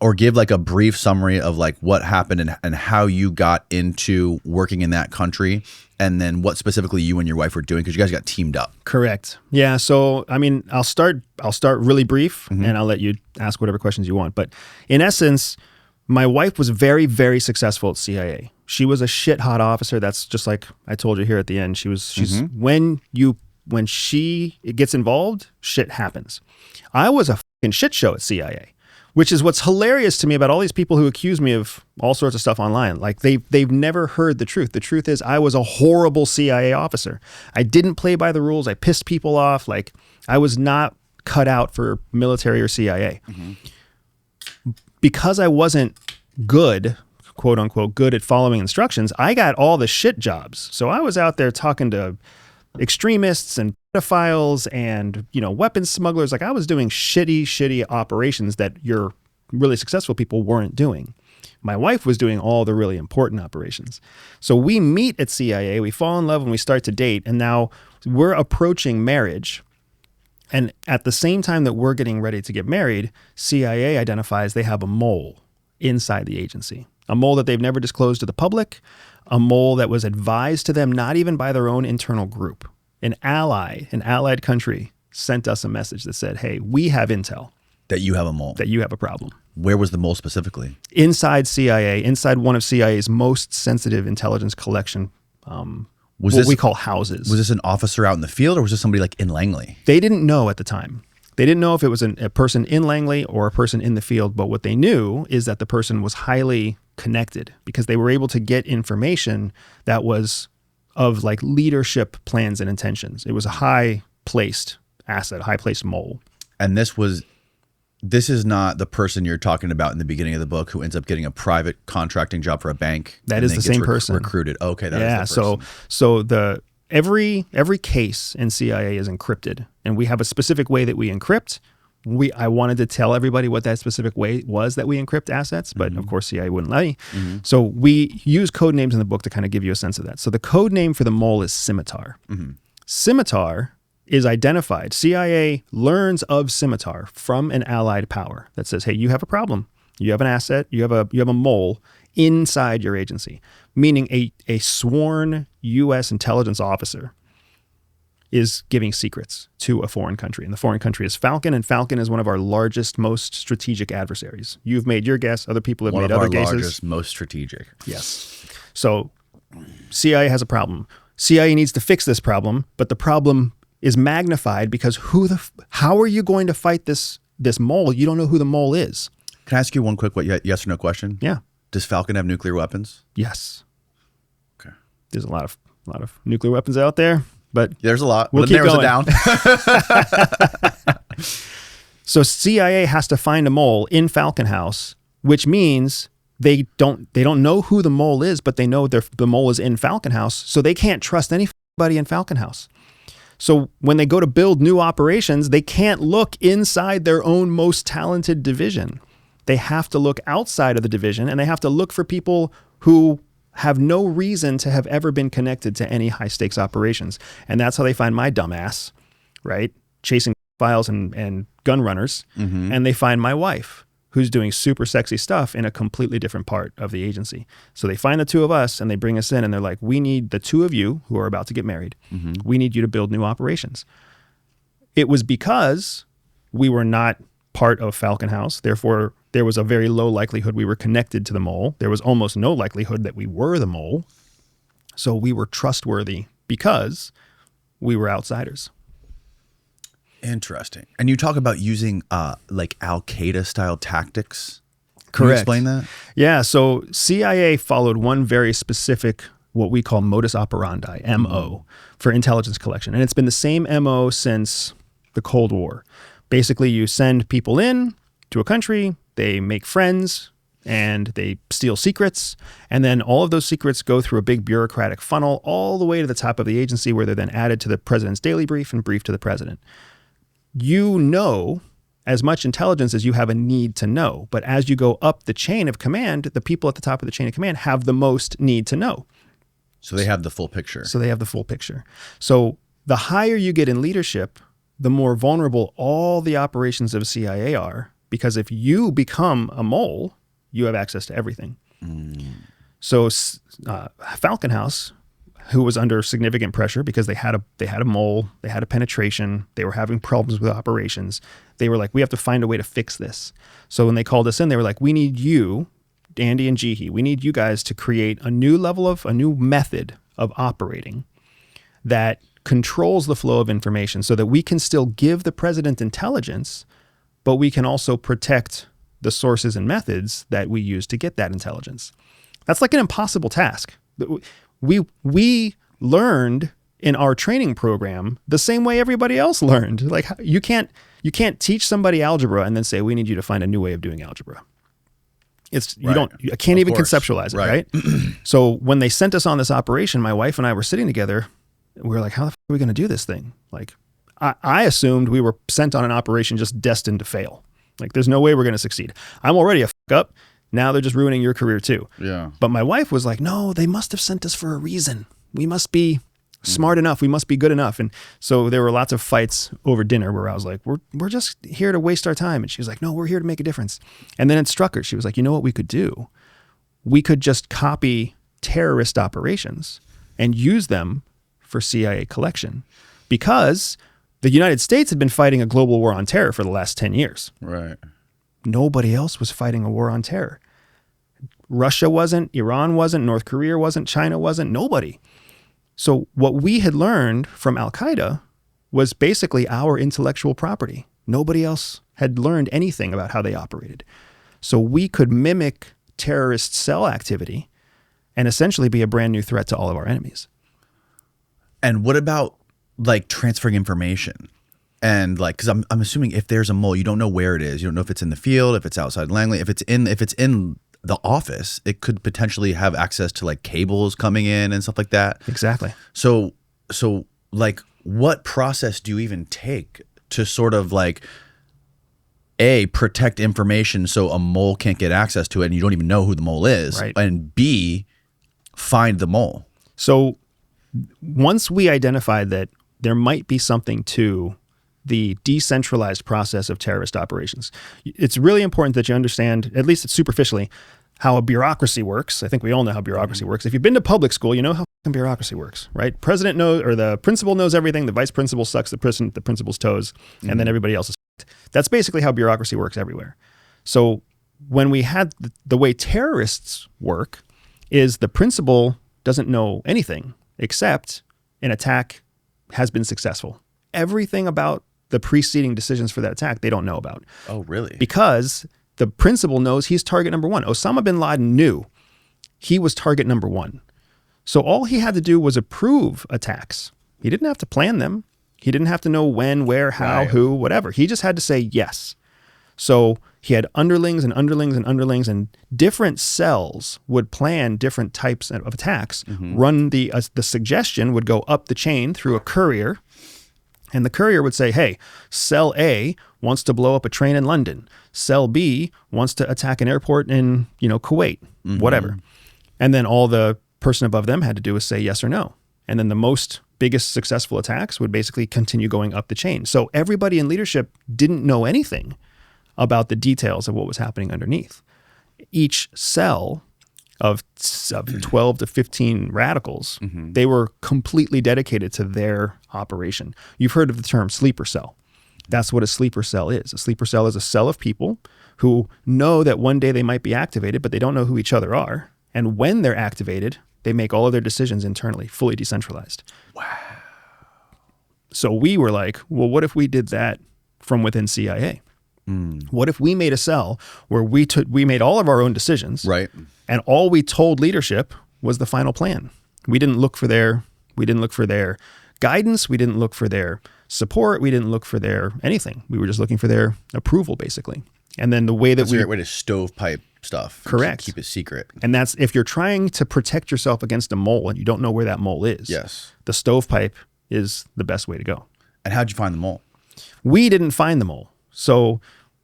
or give like a brief summary of like what happened and how you got into working in that country, and then what specifically you and your wife were doing, because you guys got teamed up? Correct. Yeah. So, I mean, I'll start really brief, and I'll let you ask whatever questions you want. But in essence, my wife was very, very successful at CIA. She was a shit hot officer. That's just like I told you here at the end. When she gets involved, shit happens. I was a fucking shit show at CIA, which is what's hilarious to me about all these people who accuse me of all sorts of stuff online. Like they've never heard the truth. The truth is I was a horrible CIA officer. I didn't play by the rules. I pissed people off. Like I was not cut out for military or CIA. Because I wasn't good, quote unquote, good at following instructions, I got all the shit jobs. So I was out there talking to extremists and pedophiles and, weapons smugglers. Like I was doing shitty operations that your really successful people weren't doing. My wife was doing all the really important operations. So we meet at CIA, we fall in love and we start to date. And now we're approaching marriage. And at the same time that we're getting ready to get married, CIA identifies they have a mole inside the agency, a mole that they've never disclosed to the public, a mole that was advised to them not even by their own internal group. An allied country sent us a message that said, hey, we have intel. That you have a mole. That you have a problem. Where was the mole specifically? Inside CIA, inside one of CIA's most sensitive intelligence collection we call houses. Was this an officer out in the field, or was this somebody like in Langley? They didn't know at the time. They didn't know if it was a person in Langley or a person in the field, but what they knew is that the person was highly connected because they were able to get information that was of like leadership plans and intentions. It was a high-placed asset, high-placed mole. And this is not the person you're talking about in the beginning of the book who ends up getting a private contracting job for a bank. That is the same person. Recruited. Okay, that is the person. So every case in CIA is encrypted, and we have a specific way that we encrypt. I wanted to tell everybody what that specific way was that we encrypt assets, but of course CIA wouldn't let me. So we use code names in the book to kind of give you a sense of that. So the code name for the mole is Scimitar. Scimitar is identified. CIA learns of Scimitar from an allied power that says, hey, you have a problem. You have an asset. You have a mole inside your agency, meaning a sworn U.S. intelligence officer is giving secrets to a foreign country. And the foreign country is Falcon, and Falcon is one of our largest, most strategic adversaries. You've made your guess. Other people have made other guesses. One of our largest, most strategic. Yes. So CIA has a problem. CIA needs to fix this problem, but the problem is magnified because how are you going to fight this mole? You don't know who the mole is. Can I ask you one quick yes or no question? Yeah. Does Falcon have nuclear weapons? Yes. Okay. There's a lot of nuclear weapons out there, but There's a lot. We'll but it keep narrows it down. So CIA has to find a mole in Falcon House, which means they don't know who the mole is, but they know the mole is in Falcon House, so they can't trust anybody in Falcon House. So when they go to build new operations, they can't look inside their own most talented division. They have to look outside of the division, and they have to look for people who have no reason to have ever been connected to any high-stakes operations. And that's how they find my dumbass, right? Chasing files and gun runners. Mm-hmm. And they find my wife, who's doing super sexy stuff in a completely different part of the agency. So they find the two of us, and they bring us in, and they're like, we need the two of you who are about to get married. Mm-hmm. We need you to build new operations. It was because we were not part of Falcon House. Therefore, there was a very low likelihood we were connected to the mole. There was almost no likelihood that we were the mole. So we were trustworthy because we were outsiders. Interesting. And you talk about using like Al-Qaeda style tactics. Can you Correct. explain that? Yeah. So CIA followed one very specific, what we call modus operandi, MO, for intelligence collection. And it's been the same MO since the Cold War. Basically, you send people in to a country, they make friends, and they steal secrets. And then all of those secrets go through a big bureaucratic funnel all the way to the top of the agency, where they're then added to the president's daily brief and briefed to the president. You know as much intelligence as you have a need to know. But as you go up the chain of command, the people at the top of the chain of command have the most need to know. So they have the full picture. So they have the full picture. So the higher you get in leadership, the more vulnerable all the operations of CIA are, because if you become a mole, you have access to everything. So Falcon House, who was under significant pressure because they had a mole, they had a penetration, they were having problems with operations. They were like, we have to find a way to fix this. So when they called us in, they were like, we need you, Andy and Jihi, we need you guys to create a new method of operating that controls the flow of information so that we can still give the president intelligence, but we can also protect the sources and methods that we use to get that intelligence. That's like an impossible task. We learned in our training program the same way everybody else learned. Like you can't teach somebody algebra and then say, we need you to find a new way of doing algebra. I can't even conceptualize it, right? So when they sent us on this operation, my wife and I were sitting together. We were like, how the f are we going to do this thing? Like, I assumed we were sent on an operation just destined to fail. Like, there's no way we're going to succeed. I'm already a f up. Now they're just ruining your career too. Yeah. But my wife was like, no, they must have sent us for a reason. We must be smart enough. We must be good enough. And so there were lots of fights over dinner where I was like, we're just here to waste our time. And she was like, no, we're here to make a difference. And then it struck her. She was like, you know what we could do? We could just copy terrorist operations and use them for CIA collection, because the United States had been fighting a global war on terror for the last 10 years. Right. Nobody else was fighting a war on terror. Russia wasn't, Iran wasn't, North Korea wasn't, China wasn't, nobody. So what we had learned from Al-Qaeda was basically our intellectual property. Nobody else had learned anything about how they operated. So we could mimic terrorist cell activity and essentially be a brand new threat to all of our enemies. And what about like transferring information? And like, because I'm assuming if there's a mole, you don't know where it is. You don't know if it's in the field, if it's outside Langley, if it's in the office, it could potentially have access to like cables coming in and stuff like that. Exactly. So like, what process do you even take to sort of like A, protect information so a mole can't get access to it and you don't even know who the mole is, right, and B, find the mole? So once we identified that there might be something to the decentralized process of terrorist operations, it's really important that you understand, at least superficially, how a bureaucracy works. I think we all know how bureaucracy works. If you've been to public school, you know how bureaucracy works, right? President knows, or the principal knows everything. The vice principal sucks the principal's toes, and then everybody else is. That's basically how bureaucracy works everywhere. So when we had the way terrorists work is the principal doesn't know anything except an attack has been successful. Everything about the preceding decisions for that attack, they don't know about. Oh, really? Because the principal knows he's target number one. Osama bin Laden knew he was target number one. So all he had to do was approve attacks. He didn't have to plan them. He didn't have to know when, where, how, Right. who, whatever. He just had to say yes. So he had underlings and underlings and underlings, and different cells would plan different types of attacks. Run the suggestion would go up the chain through a courier, and the courier would say, hey, cell A wants to blow up a train in London. Cell B wants to attack an airport in, Kuwait, whatever. And then all the person above them had to do was say yes or no. And then the biggest successful attacks would basically continue going up the chain. So everybody in leadership didn't know anything about the details of what was happening underneath. Each cell of 12 to 15 radicals, they were completely dedicated to their operation. You've heard of the term sleeper cell. That's what a sleeper cell is. A sleeper cell is a cell of people who know that one day they might be activated, but they don't know who each other are. And when they're activated, they make all of their decisions internally, fully decentralized. Wow. So we were like, well, what if we did that from within CIA? What if we made a cell where we made all of our own decisions, Right. and all we told leadership was the final plan? We didn't look for their guidance. We didn't look for their support. We didn't look for their anything. We were just looking for their approval, basically. And then the way that That's a great way to stovepipe stuff. Correct. Keep it secret. And that's if you're trying to protect yourself against a mole and you don't know where that mole is. Yes. The stovepipe is the best way to go. And how'd you find the mole? We didn't find the mole. So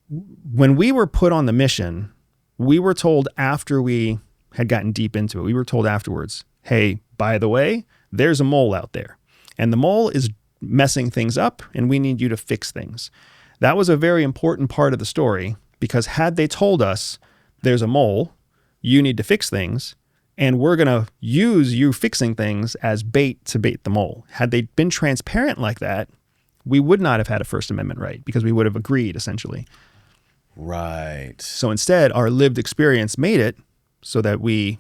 when we were put on the mission, we were told after we had gotten deep into it, we were told afterwards, hey, by the way, there's a mole out there. And the mole is messing things up, and we need you to fix things. That was a very important part of the story, because had they told us there's a mole, you need to fix things, and we're going to use you fixing things as bait to bait the mole. Had they been transparent like that, we would not have had a First Amendment right, because we would have agreed, essentially. Right. So instead, our lived experience made it so that we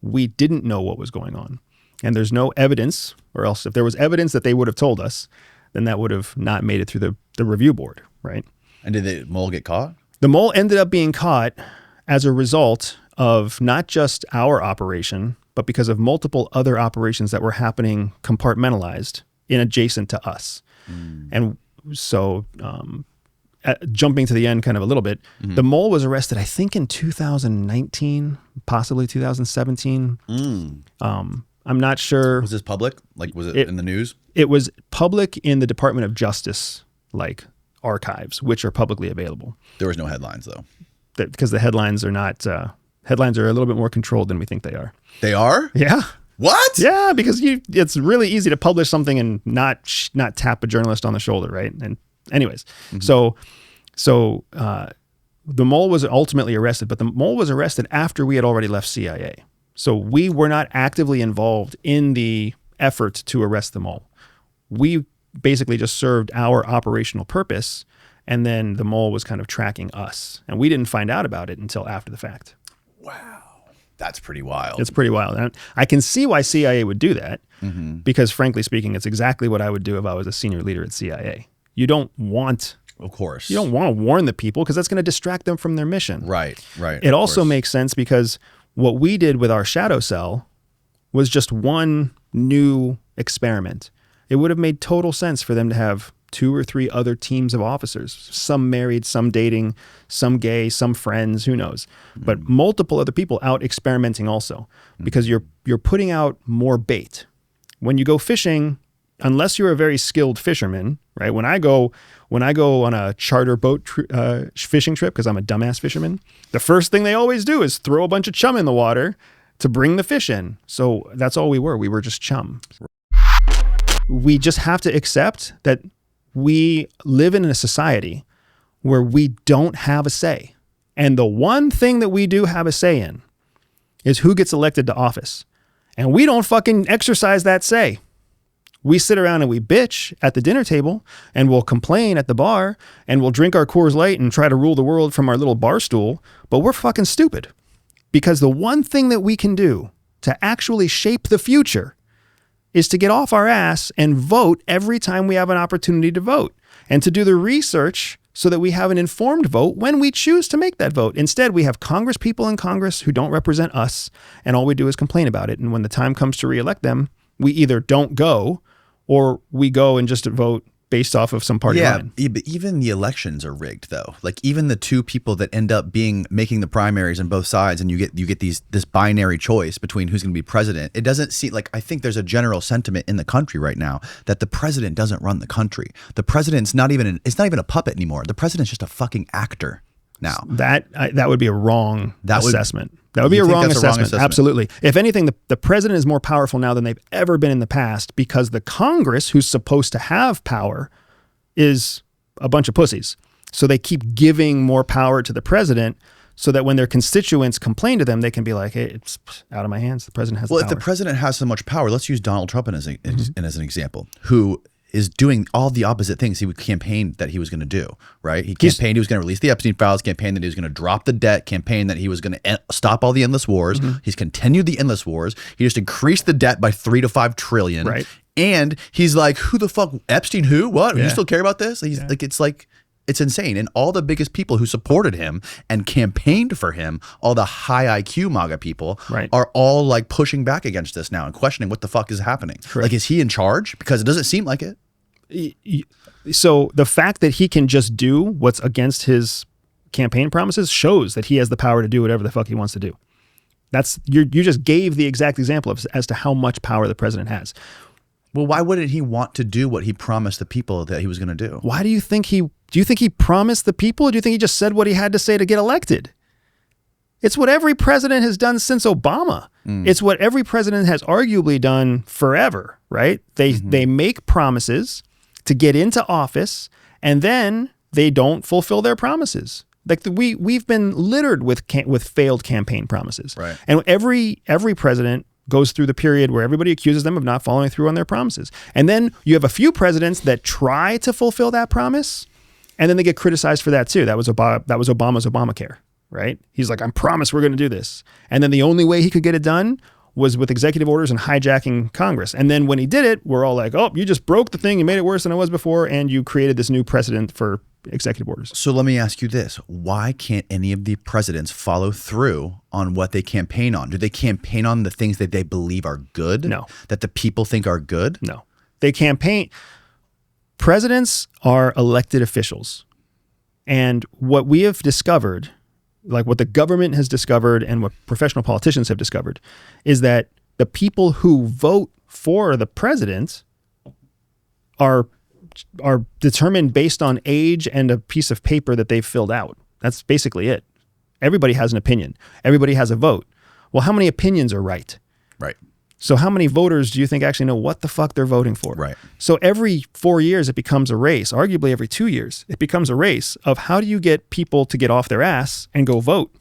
didn't know what was going on. And there's no evidence, or else if there was evidence that they would have told us, then that would have not made it through the review board, right? And did the mole get caught? The mole ended up being caught as a result of not just our operation, but because of multiple other operations that were happening compartmentalized in adjacent to us. And so jumping to the end kind of a little bit, the mole was arrested, I think, in 2019, possibly 2017. I'm not sure. Was this public? Like, was it in the news? It was public in the Department of Justice, like, archives, which are publicly available. There was no headlines, though. Because the headlines are not, headlines are a little bit more controlled than we think they are. They are? Yeah. What? Yeah, because it's really easy to publish something and not tap a journalist on the shoulder, right? And anyways, so the mole was ultimately arrested, but the mole was arrested after we had already left CIA. So we were not actively involved in the effort to arrest the mole. We basically just served our operational purpose, and then the mole was kind of tracking us, and we didn't find out about it until after the fact. Wow. That's pretty wild. It's pretty wild. And I can see why CIA would do that, because frankly speaking, it's exactly what I would do if I was a senior leader at CIA. You don't want to warn the people, because that's going to distract them from their mission. Right. It also makes sense because what we did with our shadow cell was just one new experiment. It would have made total sense for them to have 2 or 3 other teams of officers, some married, some dating, some gay, some friends, who knows, but multiple other people out experimenting also, because you're putting out more bait. When you go fishing, unless you're a very skilled fisherman, right? When I go on a charter boat fishing trip, because I'm a dumbass fisherman, the first thing they always do is throw a bunch of chum in the water to bring the fish in. So that's all we were. We were just chum. We just have to accept that we live in a society where we don't have a say. And the one thing that we do have a say in is who gets elected to office. And we don't fucking exercise that say. We sit around and we bitch at the dinner table, and we'll complain at the bar, and we'll drink our Coors Light and try to rule the world from our little bar stool, but we're fucking stupid. Because the one thing that we can do to actually shape the future is to get off our ass and vote every time we have an opportunity to vote, and to do the research so that we have an informed vote when we choose to make that vote. Instead, we have Congress people in Congress who don't represent us, and all we do is complain about it. And when the time comes to reelect them, we either don't go or we go and just vote based off of some party line. Yeah, but even the elections are rigged, though. Like even the two people that end up making the primaries on both sides, and you get this binary choice between who's going to be president. It doesn't seem like, I think there's a general sentiment in the country right now that the president doesn't run the country. The president's not even a puppet anymore. The president's just a fucking actor now. That would be a wrong assessment. That would be You a think wrong that's a wrong assessment. assessment? Absolutely. If anything, the president is more powerful now than they've ever been in the past because the Congress, who's supposed to have power, is a bunch of pussies. So they keep giving more power to the president so that when their constituents complain to them, they can be like, hey, it's out of my hands. The president has the power. Well, if the president has so much power, let's use Donald Trump as an example, who is doing all the opposite things he would campaign that he was going to do, right? He campaigned he was going to release the Epstein files, campaigned that he was going to drop the debt, campaigned that he was going to stop all the endless wars. He's continued the endless wars. He just increased the debt by 3 to 5 trillion. Right. And he's like, who the fuck? Epstein who? What? Yeah. You still care about this? He's it's insane. And all the biggest people who supported him and campaigned for him, all the high IQ MAGA people, are all like pushing back against this now and questioning what the fuck is happening. Correct. Like, is he in charge? Because it doesn't seem like it. So the fact that he can just do what's against his campaign promises shows that he has the power to do whatever the fuck he wants to do. You just gave the exact example as to how much power the president has. Well, why wouldn't he want to do what he promised the people that he was going to do? Why do you think he promised the people, or do you think he just said what he had to say to get elected? It's what every president has done since Obama. It's what every president has arguably done forever, right? They make promises to get into office, and then they don't fulfill their promises. Like we've been littered with failed campaign promises. Right. And every president goes through the period where everybody accuses them of not following through on their promises. And then you have a few presidents that try to fulfill that promise, and then they get criticized for that too. That was Obama's Obamacare, right? He's like, I promise we're going to do this. And then the only way he could get it done was with executive orders and hijacking Congress. And then when he did it, we're all like, oh, you just broke the thing. You made it worse than it was before. And you created this new precedent for executive orders. So let me ask you this. Why can't any of the presidents follow through on what they campaign on? Do they campaign on the things that they believe are good? No. That the people think are good? No. They campaign. Presidents are elected officials. And what we have discovered, like what the government has discovered and what professional politicians have discovered, is that the people who vote for the president are determined based on age and a piece of paper that they've filled out. That's basically it. Everybody has an opinion. Everybody has a vote. Well, how many opinions are right? Right. So how many voters do you think actually know what the fuck they're voting for? Right. So every 4 years, it becomes a race. Arguably every 2 years, it becomes a race of how do you get people to get off their ass and go vote?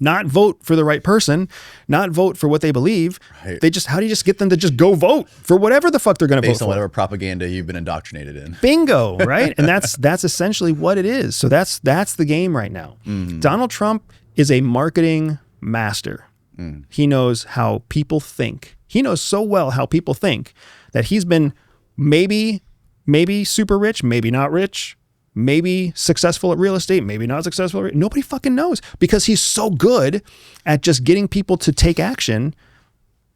Not vote for the right person, not vote for what they believe. Right. How do you just get them to just go vote for whatever the fuck they're going to vote for? Based on whatever propaganda you've been indoctrinated in. Bingo, right? And that's essentially what it is. So that's the game right now. Donald Trump is a marketing master. He knows how people think. He knows so well how people think that he's been maybe super rich, maybe not rich, maybe successful at real estate, maybe not successful. Nobody fucking knows because he's so good at just getting people to take action.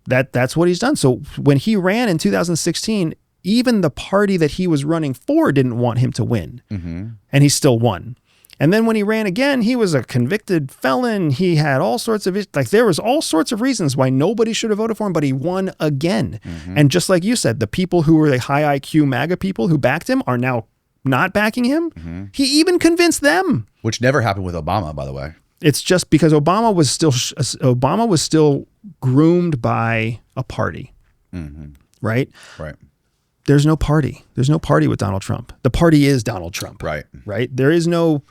That's what he's done. So when he ran in 2016, even the party that he was running for didn't want him to win, and he still won. And then when he ran again, he was a convicted felon. He had all sorts of, there was all sorts of reasons why nobody should have voted for him, but he won again. And just like you said, the people who were the high IQ MAGA people who backed him are now not backing him. He even convinced them. Which never happened with Obama, by the way. It's just because Obama was still groomed by a party, right? Right. There's no party. There's no party with Donald Trump. The party is Donald Trump. Right. There is no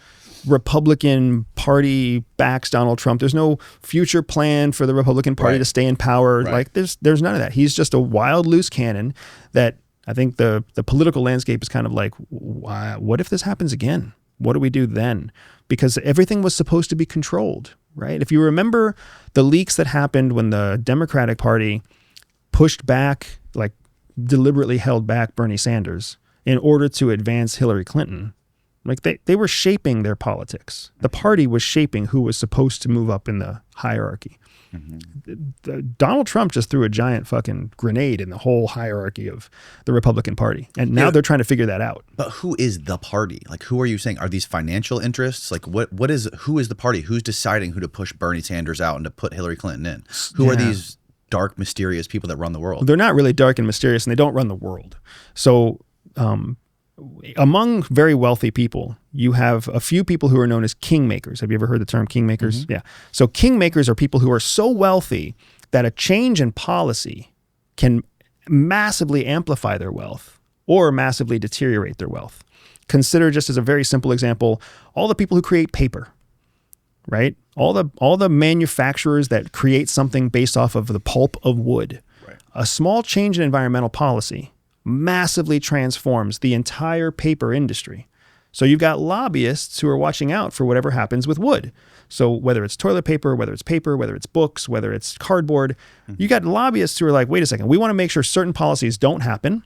Republican Party backs Donald Trump. There's no future plan for the Republican Party to stay in power. Like there's none of that. He's just a wild loose cannon that I think the political landscape is kind of like, what if this happens again? What do we do then? Because everything was supposed to be controlled, right? If you remember the leaks that happened when the Democratic Party pushed back, deliberately held back Bernie Sanders in order to advance Hillary Clinton, Like they were shaping their politics. The party was shaping who was supposed to move up in the hierarchy. Donald Trump just threw a giant fucking grenade in the whole hierarchy of the Republican Party. And now they're trying to figure that out. But who is the party? Like, who are you saying? Are these financial interests? Like, who is the party? Who's deciding who to push Bernie Sanders out and to put Hillary Clinton in? Who are these dark, mysterious people that run the world? They're not really dark and mysterious, and they don't run the world. So among very wealthy people, you have a few people who are known as kingmakers. Have you ever heard the term kingmakers? Mm-hmm. Yeah. So kingmakers are people who are so wealthy that a change in policy can massively amplify their wealth or massively deteriorate their wealth. Consider, just as a very simple example, all the people who create paper, right? All the manufacturers that create something based off of the pulp of wood. Right. A small change in environmental policy massively transforms the entire paper industry. So you've got lobbyists who are watching out for whatever happens with wood. So whether it's toilet paper, whether it's books, whether it's cardboard, you got lobbyists who are like, wait a second, we want to make sure certain policies don't happen.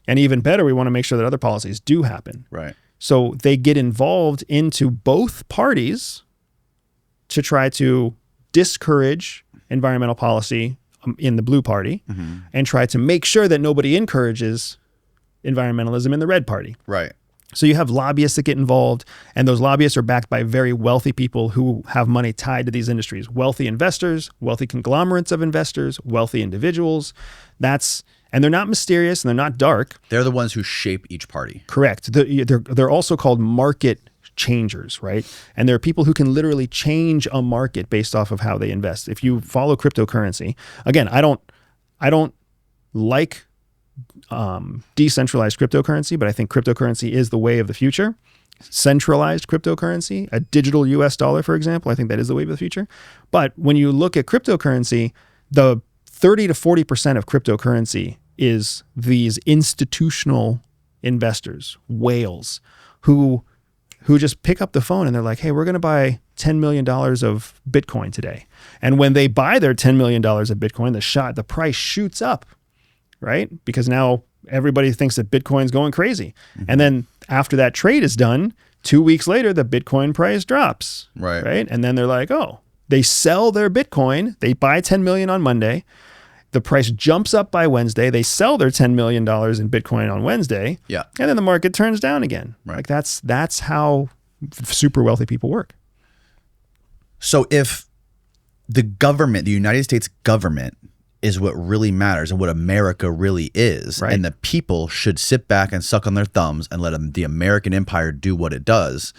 And even better, we want to make sure that other policies do happen. Right. So they get involved into both parties to try to discourage environmental policy in the blue party and try to make sure that nobody encourages environmentalism in the red party. Right. So you have lobbyists that get involved, and those lobbyists are backed by very wealthy people who have money tied to these industries. Wealthy investors, wealthy conglomerates of investors, wealthy individuals. And they're not mysterious and they're not dark. They're the ones who shape each party. Correct. They're also called market changers, right? And there are people who can literally change a market based off of how they invest. If you follow cryptocurrency, again, I don't like decentralized cryptocurrency, but I think cryptocurrency is the way of the future. Centralized cryptocurrency, a digital US dollar, for example, I think that is the way of the future. But when you look at cryptocurrency, the 30 to 40% of cryptocurrency is these institutional investors, whales, who just pick up the phone and they're like, hey, we're going to buy $10 million of Bitcoin today. And when they buy their $10 million of Bitcoin, the price shoots up, right? Because now everybody thinks that Bitcoin's going crazy. And then after that trade is done, 2 weeks later, the Bitcoin price drops, right? And then they're like, oh, they sell their Bitcoin. They buy 10 million on Monday. The price jumps up by Wednesday. They sell their $10 million in Bitcoin on Wednesday. Yeah. And then the market turns down again. Right. Like that's how super wealthy people work. So if the government, the United States government, is what really matters and what America really is, right, and the people should sit back and suck on their thumbs and let the American empire do what it does,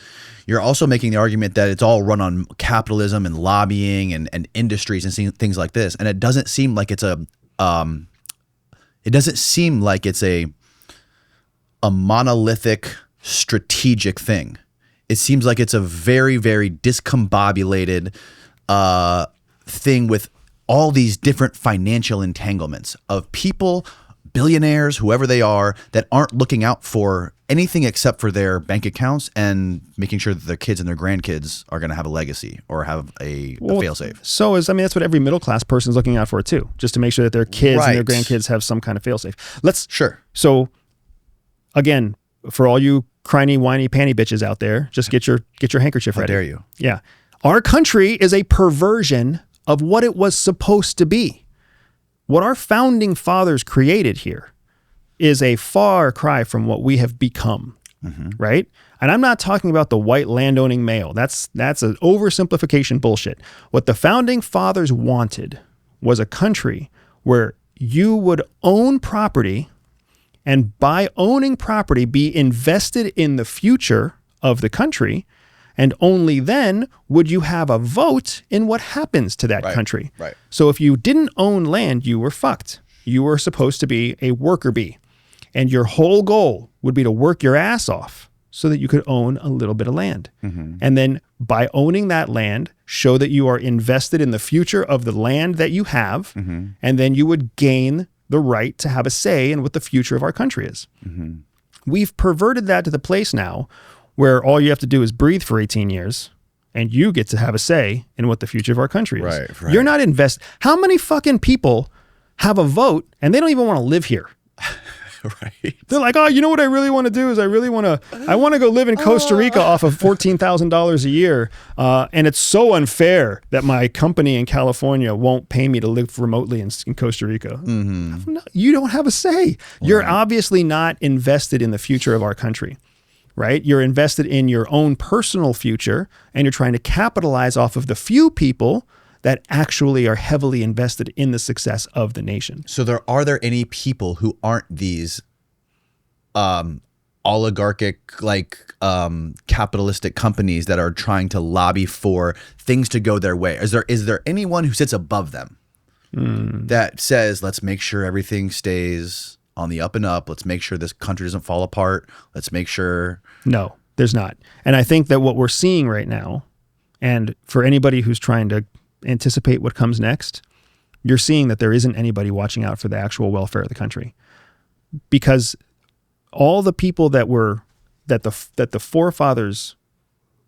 you're also making the argument that it's all run on capitalism and lobbying and industries and things like this. And it doesn't seem like it's a monolithic strategic thing. It seems like it's a very, very discombobulated thing with all these different financial entanglements of people, billionaires, whoever they are, that aren't looking out for anything except for their bank accounts and making sure that their kids and their grandkids are going to have a legacy or have a fail-safe. So that's what every middle-class person is looking out for too, just to make sure that their kids and their grandkids have some kind of fail-safe. Sure. So again, for all you cryny, whiny, panty bitches out there, just get your handkerchief ready. How dare you? Yeah. Our country is a perversion of what it was supposed to be. What our founding fathers created here is a far cry from what we have become, right? And I'm not talking about the white landowning male. That's an oversimplification bullshit. What the founding fathers wanted was a country where you would own property, and by owning property, be invested in the future of the country. And only then would you have a vote in what happens to that country. Right. So if you didn't own land, you were fucked. You were supposed to be a worker bee. And your whole goal would be to work your ass off so that you could own a little bit of land. And then by owning that land, show that you are invested in the future of the land that you have. And then you would gain the right to have a say in what the future of our country is. We've perverted that to the place now where all you have to do is breathe for 18 years and you get to have a say in what the future of our country is. Right. You're not How many fucking people have a vote and they don't even want to live here? Right. They're like, oh, you know what I really want to do is I want to go live in Costa Rica off of $14,000 a year. And it's so unfair that my company in California won't pay me to live remotely in Costa Rica. No, you don't have a say. You're obviously not invested in the future of our country, right? You're invested in your own personal future, and you're trying to capitalize off of the few people that actually are heavily invested in the success of the nation. So are there any people who aren't these oligarchic, capitalistic companies that are trying to lobby for things to go their way? Is there anyone who sits above them that says, let's make sure everything stays on the up and up. Let's make sure this country doesn't fall apart. Let's make sure. No, there's not. And I think that what we're seeing right now, and for anybody who's trying to anticipate what comes next, you're seeing that there isn't anybody watching out for the actual welfare of the country, because all the people that the forefathers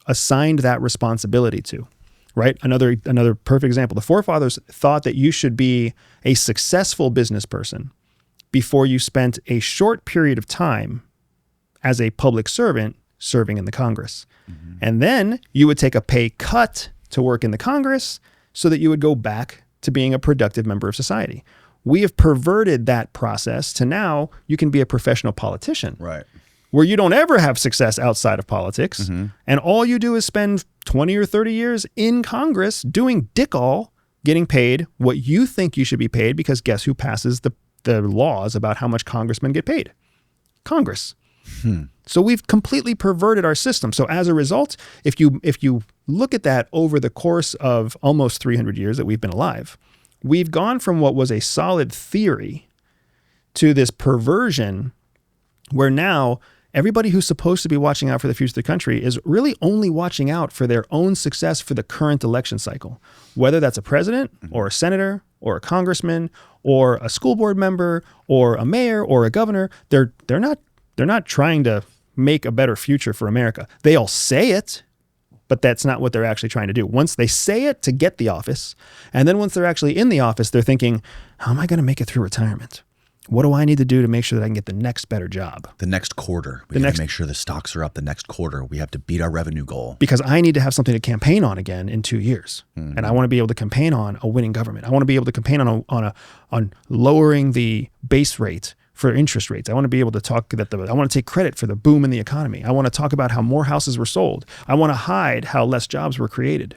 assigned that responsibility to, right? Another perfect example. The forefathers thought that you should be a successful business person before you spent a short period of time as a public servant serving in the Congress. And then you would take a pay cut to work in the Congress so that you would go back to being a productive member of society. We have perverted that process to now you can be a professional politician, Right. where you don't ever have success outside of politics. And all you do is spend 20 or 30 years in Congress doing dick all, getting paid what you think you should be paid, because guess who passes the laws about how much congressmen get paid? Congress. So we've completely perverted our system. So as a result, if you look at that over the course of almost 300 years that we've been alive, we've gone from what was a solid theory to this perversion where now everybody who's supposed to be watching out for the future of the country is really only watching out for their own success for the current election cycle, whether that's a president or a senator or a congressman or a school board member or a mayor or a governor. They're not trying to make a better future for America. They all say it, but that's not what they're actually trying to do. Once they say it to get the office, and then once they're actually in the office, they're thinking, how am I going to make it through retirement? What do I need to do to make sure that I can get the next better job? The next quarter. We got to make sure the stocks are up the next quarter. We have to beat our revenue goal. Because I need to have something to campaign on again in 2 years. And I want to be able to campaign on a winning government. I want to be able to campaign on lowering the base rate for interest rates. I want to be able to talk I want to take credit for the boom in the economy. I want to talk about how more houses were sold. I want to hide how less jobs were created.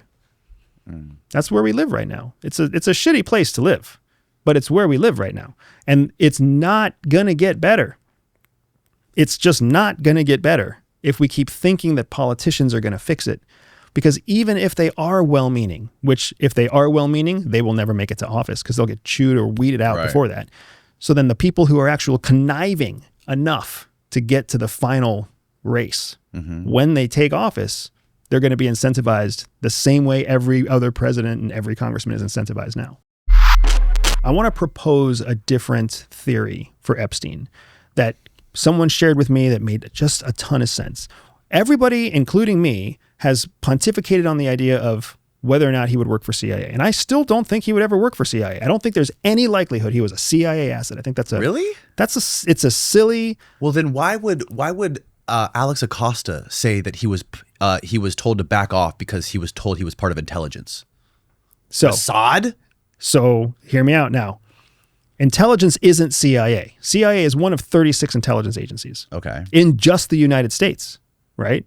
That's where we live right now. It's a shitty place to live, but it's where we live right now. And it's not going to get better. It's just not going to get better if we keep thinking that politicians are going to fix it. Because even if they are well-meaning, which if they are well-meaning, they will never make it to office because they'll get chewed or weeded out before that. So then the people who are actually conniving enough to get to the final race, when they take office, they're going to be incentivized the same way every other president and every congressman is incentivized now. I want to propose a different theory for Epstein that someone shared with me that made just a ton of sense. Everybody, including me, has pontificated on the idea of whether or not he would work for CIA. And I still don't think he would ever work for CIA. I don't think there's any likelihood he was a CIA asset. I think that's Really? It's a silly. Well, then why would Alex Acosta say that he was told to back off because he was told he was part of intelligence? So Assad? So hear me out now. Intelligence isn't CIA. CIA is one of 36 intelligence agencies. Okay. In just the United States, right?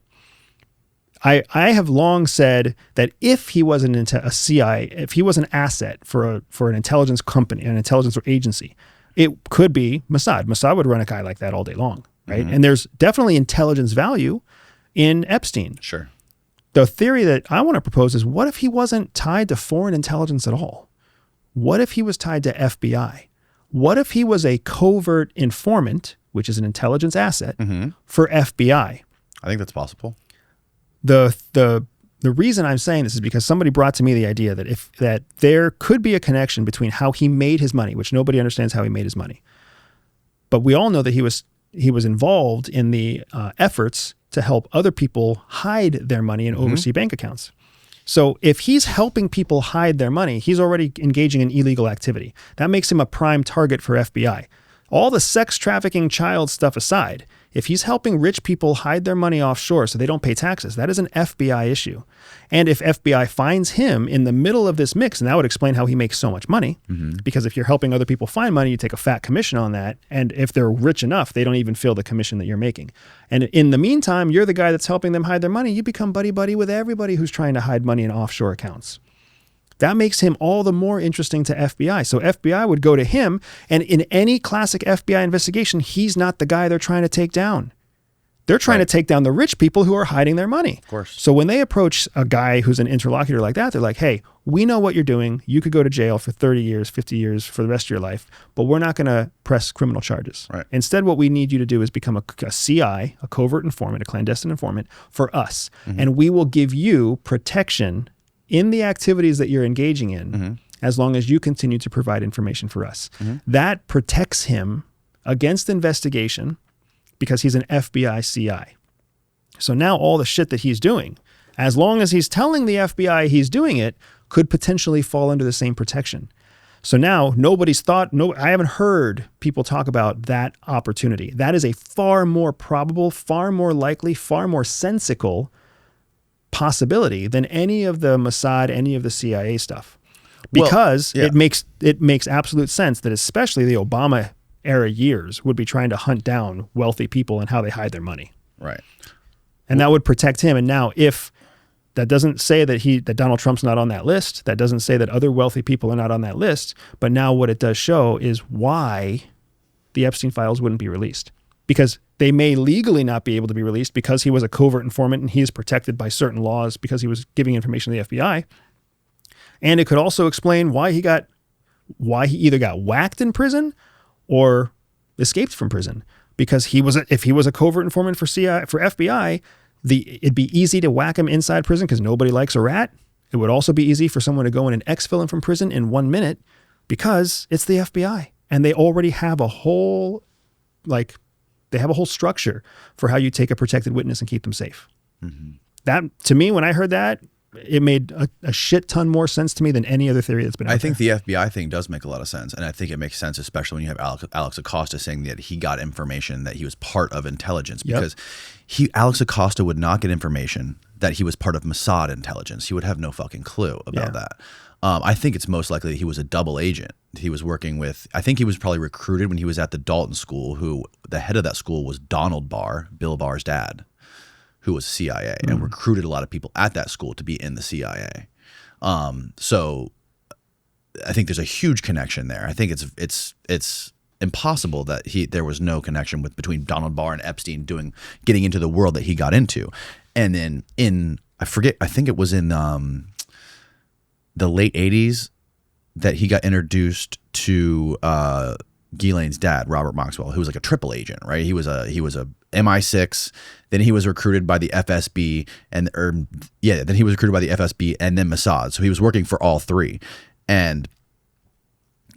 I have long said that if he wasn't a CIA, if he was an asset for an intelligence company, an intelligence agency, it could be Mossad. Mossad would run a guy like that all day long, right? And there's definitely intelligence value in Epstein. Sure. The theory that I want to propose is, what if he wasn't tied to foreign intelligence at all? What if he was tied to FBI? What if he was a covert informant, which is an intelligence asset, for FBI? I think that's possible. The reason I'm saying this is because somebody brought to me the idea that there could be a connection between how he made his money, which nobody understands how he made his money. But we all know that he was involved in the efforts to help other people hide their money in overseas bank accounts. So if he's helping people hide their money, he's already engaging in illegal activity. That makes him a prime target for FBI. all the sex trafficking, child stuff aside, if he's helping rich people hide their money offshore so they don't pay taxes, that is an FBI issue. And if FBI finds him in the middle of this mix, and that would explain how he makes so much money, because if you're helping other people find money, you take a fat commission on that. And if they're rich enough, they don't even feel the commission that you're making. And in the meantime, you're the guy that's helping them hide their money. You become buddy-buddy with everybody who's trying to hide money in offshore accounts. That makes him all the more interesting to FBI. So FBI would go to him, and in any classic FBI investigation, he's not the guy they're trying to take down. They're trying to take down the rich people who are hiding their money. Of course. So when they approach a guy who's an interlocutor like that, they're like, hey, we know what you're doing. You could go to jail for 30 years, 50 years for the rest of your life, but we're not going to press criminal charges. Right. Instead, what we need you to do is become a CI, a covert informant, a clandestine informant for us. And we will give you protection in the activities that you're engaging in as long as you continue to provide information for us. That protects him against investigation because he's an FBI CI. So now all the shit that he's doing, as long as he's telling the FBI he's doing it, could potentially fall under the same protection. So now I haven't heard people talk about that opportunity. That is a far more probable, far more likely, far more sensical possibility than any of the Mossad, any of the CIA stuff, because it makes absolute sense that especially the Obama era years would be trying to hunt down wealthy people and how they hide their money. Right. And that would protect him. And now if that doesn't say that Donald Trump's not on that list, that doesn't say that other wealthy people are not on that list, but now what it does show is why the Epstein files wouldn't be released. Because they may legally not be able to be released because he was a covert informant and he is protected by certain laws because he was giving information to the FBI. And it could also explain why he either got whacked in prison or escaped from prison. Because if he was a covert informant for FBI, it'd be easy to whack him inside prison because nobody likes a rat. It would also be easy for someone to go in and exfil him from prison in 1 minute because it's the FBI and they already have a whole structure for how you take a protected witness and keep them safe. That, to me, when I heard that, it made a shit ton more sense to me than any other theory that's been out there. I think the FBI thing does make a lot of sense. And I think it makes sense, especially when you have Alex Acosta saying that he got information that he was part of intelligence. Because Alex Acosta would not get information that he was part of Mossad intelligence. He would have no fucking clue about that. I think it's most likely that he was a double agent. He was working with, I think he was probably recruited when he was at the Dalton School, who the head of that school was Donald Barr, Bill Barr's dad, who was CIA and recruited a lot of people at that school to be in the CIA. So I think there's a huge connection there. I think it's impossible that there was no connection between Donald Barr and Epstein getting into the world that he got into. And then I think it was in the late 80s that he got introduced to Ghislaine's dad, Robert Maxwell, who was like a triple agent, right? He was a MI6, then he was recruited by the FSB, then he was recruited by the FSB and then Mossad. So he was working for all three. And,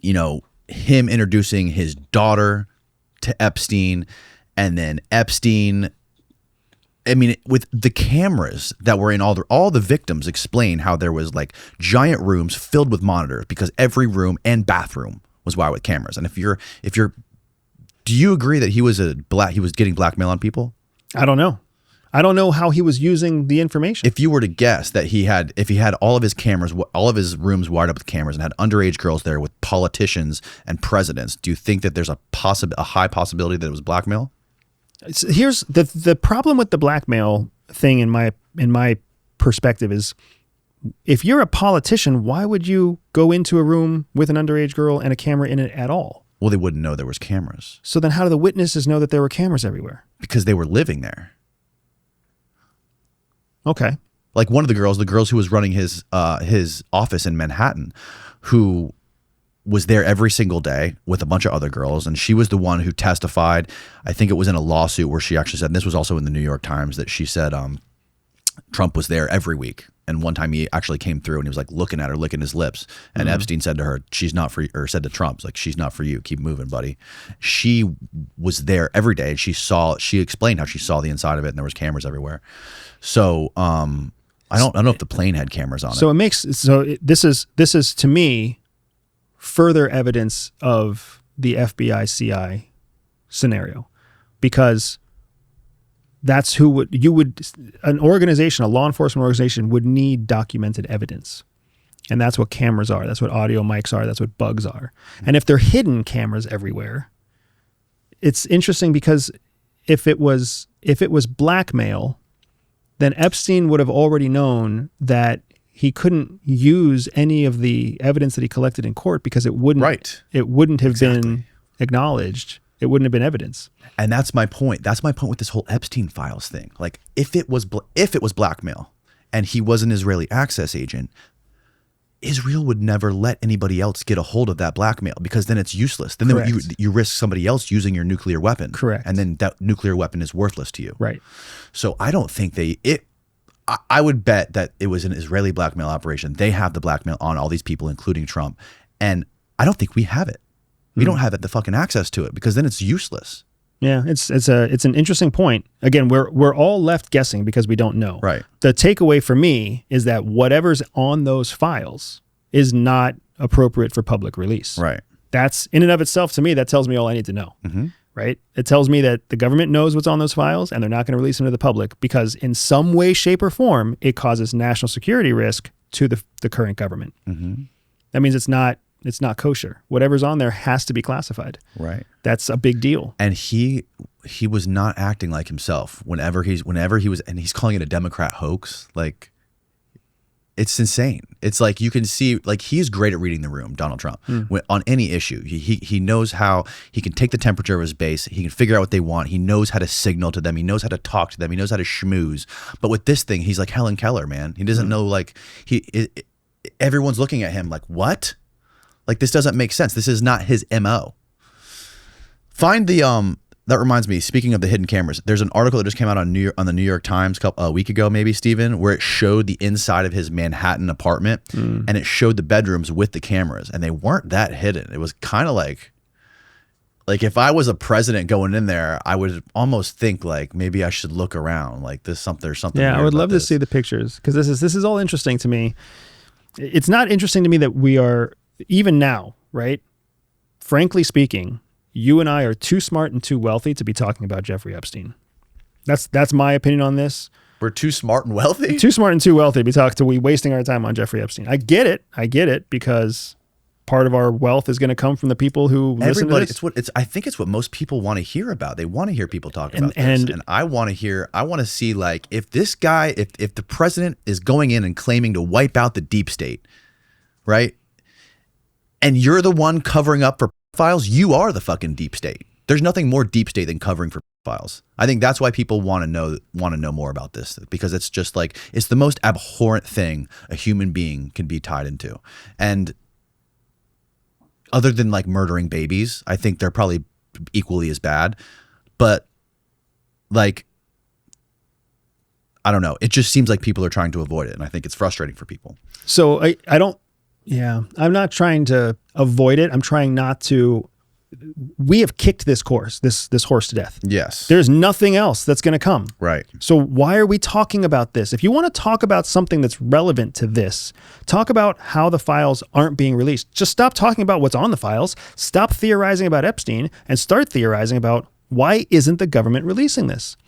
him introducing his daughter to Epstein, and then Epstein, with the cameras that were in all the victims explain how there was like giant rooms filled with monitors because every room and bathroom was wired with cameras. And do you agree that he was getting blackmail on people? I don't know how he was using the information. If you were to guess that if he had all of his cameras, all of his rooms wired up with cameras and had underage girls there with politicians and presidents, do you think that there's a high possibility that it was blackmail? Here's the problem with the blackmail thing in my perspective is, if you're a politician, why would you go into a room with an underage girl and a camera in it at all? Well, they wouldn't know there was cameras. So then how do the witnesses know that there were cameras everywhere? Because they were living there. Okay. Like one of the girls who was running his office in Manhattan, who was there every single day with a bunch of other girls, and she was the one who testified. I think it was in a lawsuit where she actually said, and this was also in the New York Times, that she said Trump was there every week. And one time he actually came through and he was like looking at her, licking his lips. And Epstein said to her, she's not for you, or said to Trump, like, she's not for you. Keep moving, buddy. She was there every day. And she explained how she saw the inside of it and there was cameras everywhere. So I don't know if the plane had cameras on it. This is to me further evidence of the FBI CI scenario, because that's who an organization, a law enforcement organization would need documented evidence. And that's what cameras are. That's what audio mics are. That's what bugs are. And if they're hidden cameras everywhere, it's interesting because if it was blackmail, then Epstein would have already known that he couldn't use any of the evidence that he collected in court because it wouldn't have been acknowledged. It wouldn't have been evidence. And that's my point. That's my point with this whole Epstein files thing. Like if it was blackmail and he was an Israeli access agent, Israel would never let anybody else get a hold of that blackmail because then it's useless. Then you risk somebody else using your nuclear weapon. Correct. And then that nuclear weapon is worthless to you. Right. So I don't think I would bet that it was an Israeli blackmail operation. They have the blackmail on all these people, including Trump. And I don't think we have it. We don't have the fucking access to it because then it's useless. Yeah, it's an interesting point. Again, we're all left guessing because we don't know. Right. The takeaway for me is that whatever's on those files is not appropriate for public release. Right. That's in and of itself, to me, that tells me all I need to know. Right. It tells me that the government knows what's on those files and they're not going to release them to the public because in some way, shape, or form, it causes national security risk to the current government. That means it's not kosher. Whatever's on there has to be classified. Right. That's a big deal. And he was not acting like himself whenever he was, and he's calling it a Democrat hoax. Like, it's insane. It's like you can see, like, he's great at reading the room, Donald Trump, on any issue. He knows how he can take the temperature of his base. He can figure out what they want. He knows how to signal to them. He knows how to talk to them. He knows how to schmooze. But with this thing, he's like Helen Keller, man. He doesn't know, like, everyone's looking at him like, what? Like, this doesn't make sense. This is not his MO. Find the that reminds me, speaking of the hidden cameras, there's an article that just came out on the New York Times a week ago, maybe, Stephen, where it showed the inside of his Manhattan apartment and it showed the bedrooms with the cameras, and they weren't that hidden. It was kind of like if I was a president going in there, I would almost think like maybe I should look around, like there's something. Yeah, I would love to see the pictures because this is all interesting to me. It's not interesting to me that we are, even now, right? Frankly speaking, you and I are too smart and too wealthy to be talking about Jeffrey Epstein. That's my opinion on this. We're too smart and wealthy? Too smart and too wealthy to be wasting our time on Jeffrey Epstein. I get it because part of our wealth is going to come from the people who listen to this. I think it's what most people want to hear about. They want to hear people talk about this. And I want to see, like, if this guy, if the president is going in and claiming to wipe out the deep state, right? And you're the one covering up for files, you are the fucking deep state. There's nothing more deep state than covering for files. I think that's why people want to know more about this, because it's just like, it's the most abhorrent thing a human being can be tied into. And other than like murdering babies, I think they're probably equally as bad. But like, I don't know. It just seems like people are trying to avoid it. And I think it's frustrating for people. So I'm not trying to avoid it. I'm trying not to. We have kicked this horse to death. Yes. There's nothing else that's going to come. Right. So why are we talking about this? If you want to talk about something that's relevant to this, talk about how the files aren't being released. Just stop talking about what's on the files. Stop theorizing about Epstein and start theorizing about why isn't the government releasing this?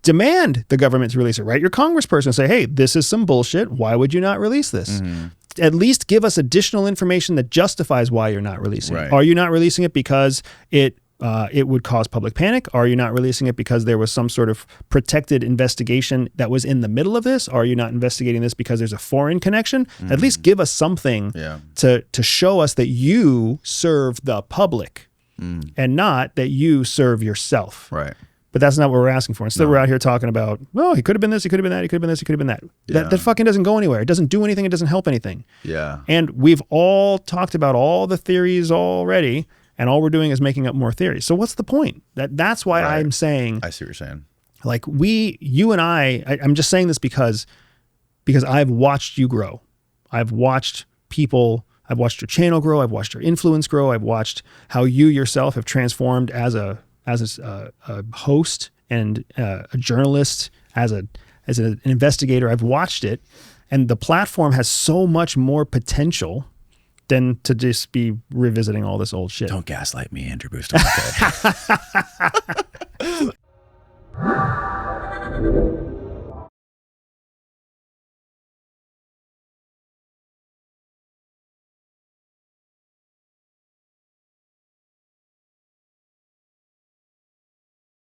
Demand the government to release it. Write your congressperson and say, hey, this is some bullshit. Why would you not release this? At least give us additional information that justifies why you're not releasing it. Are you not releasing it because it would cause public panic? Are you not releasing it because there was some sort of protected investigation that was in the middle of this? Are you not investigating this because there's a foreign connection? At least give us something to show us that you serve the public and not that you serve yourself. Right. But that's not what we're asking for. Instead, we're out here talking about, oh, he could have been this, he could have been that, he could have been this, he could have been that. Yeah. That fucking doesn't go anywhere. It doesn't do anything. It doesn't help anything. Yeah. And we've all talked about all the theories already, and all we're doing is making up more theories. So what's the point? That's why I'm saying. I see what you're saying. Like you and I'm just saying this because I've watched you grow. I've watched people. I've watched your channel grow. I've watched your influence grow. I've watched how you yourself have transformed as a host and a journalist, as an investigator. I've watched it, and the platform has so much more potential than to just be revisiting all this old shit. Don't gaslight me, Andrew Bustamante.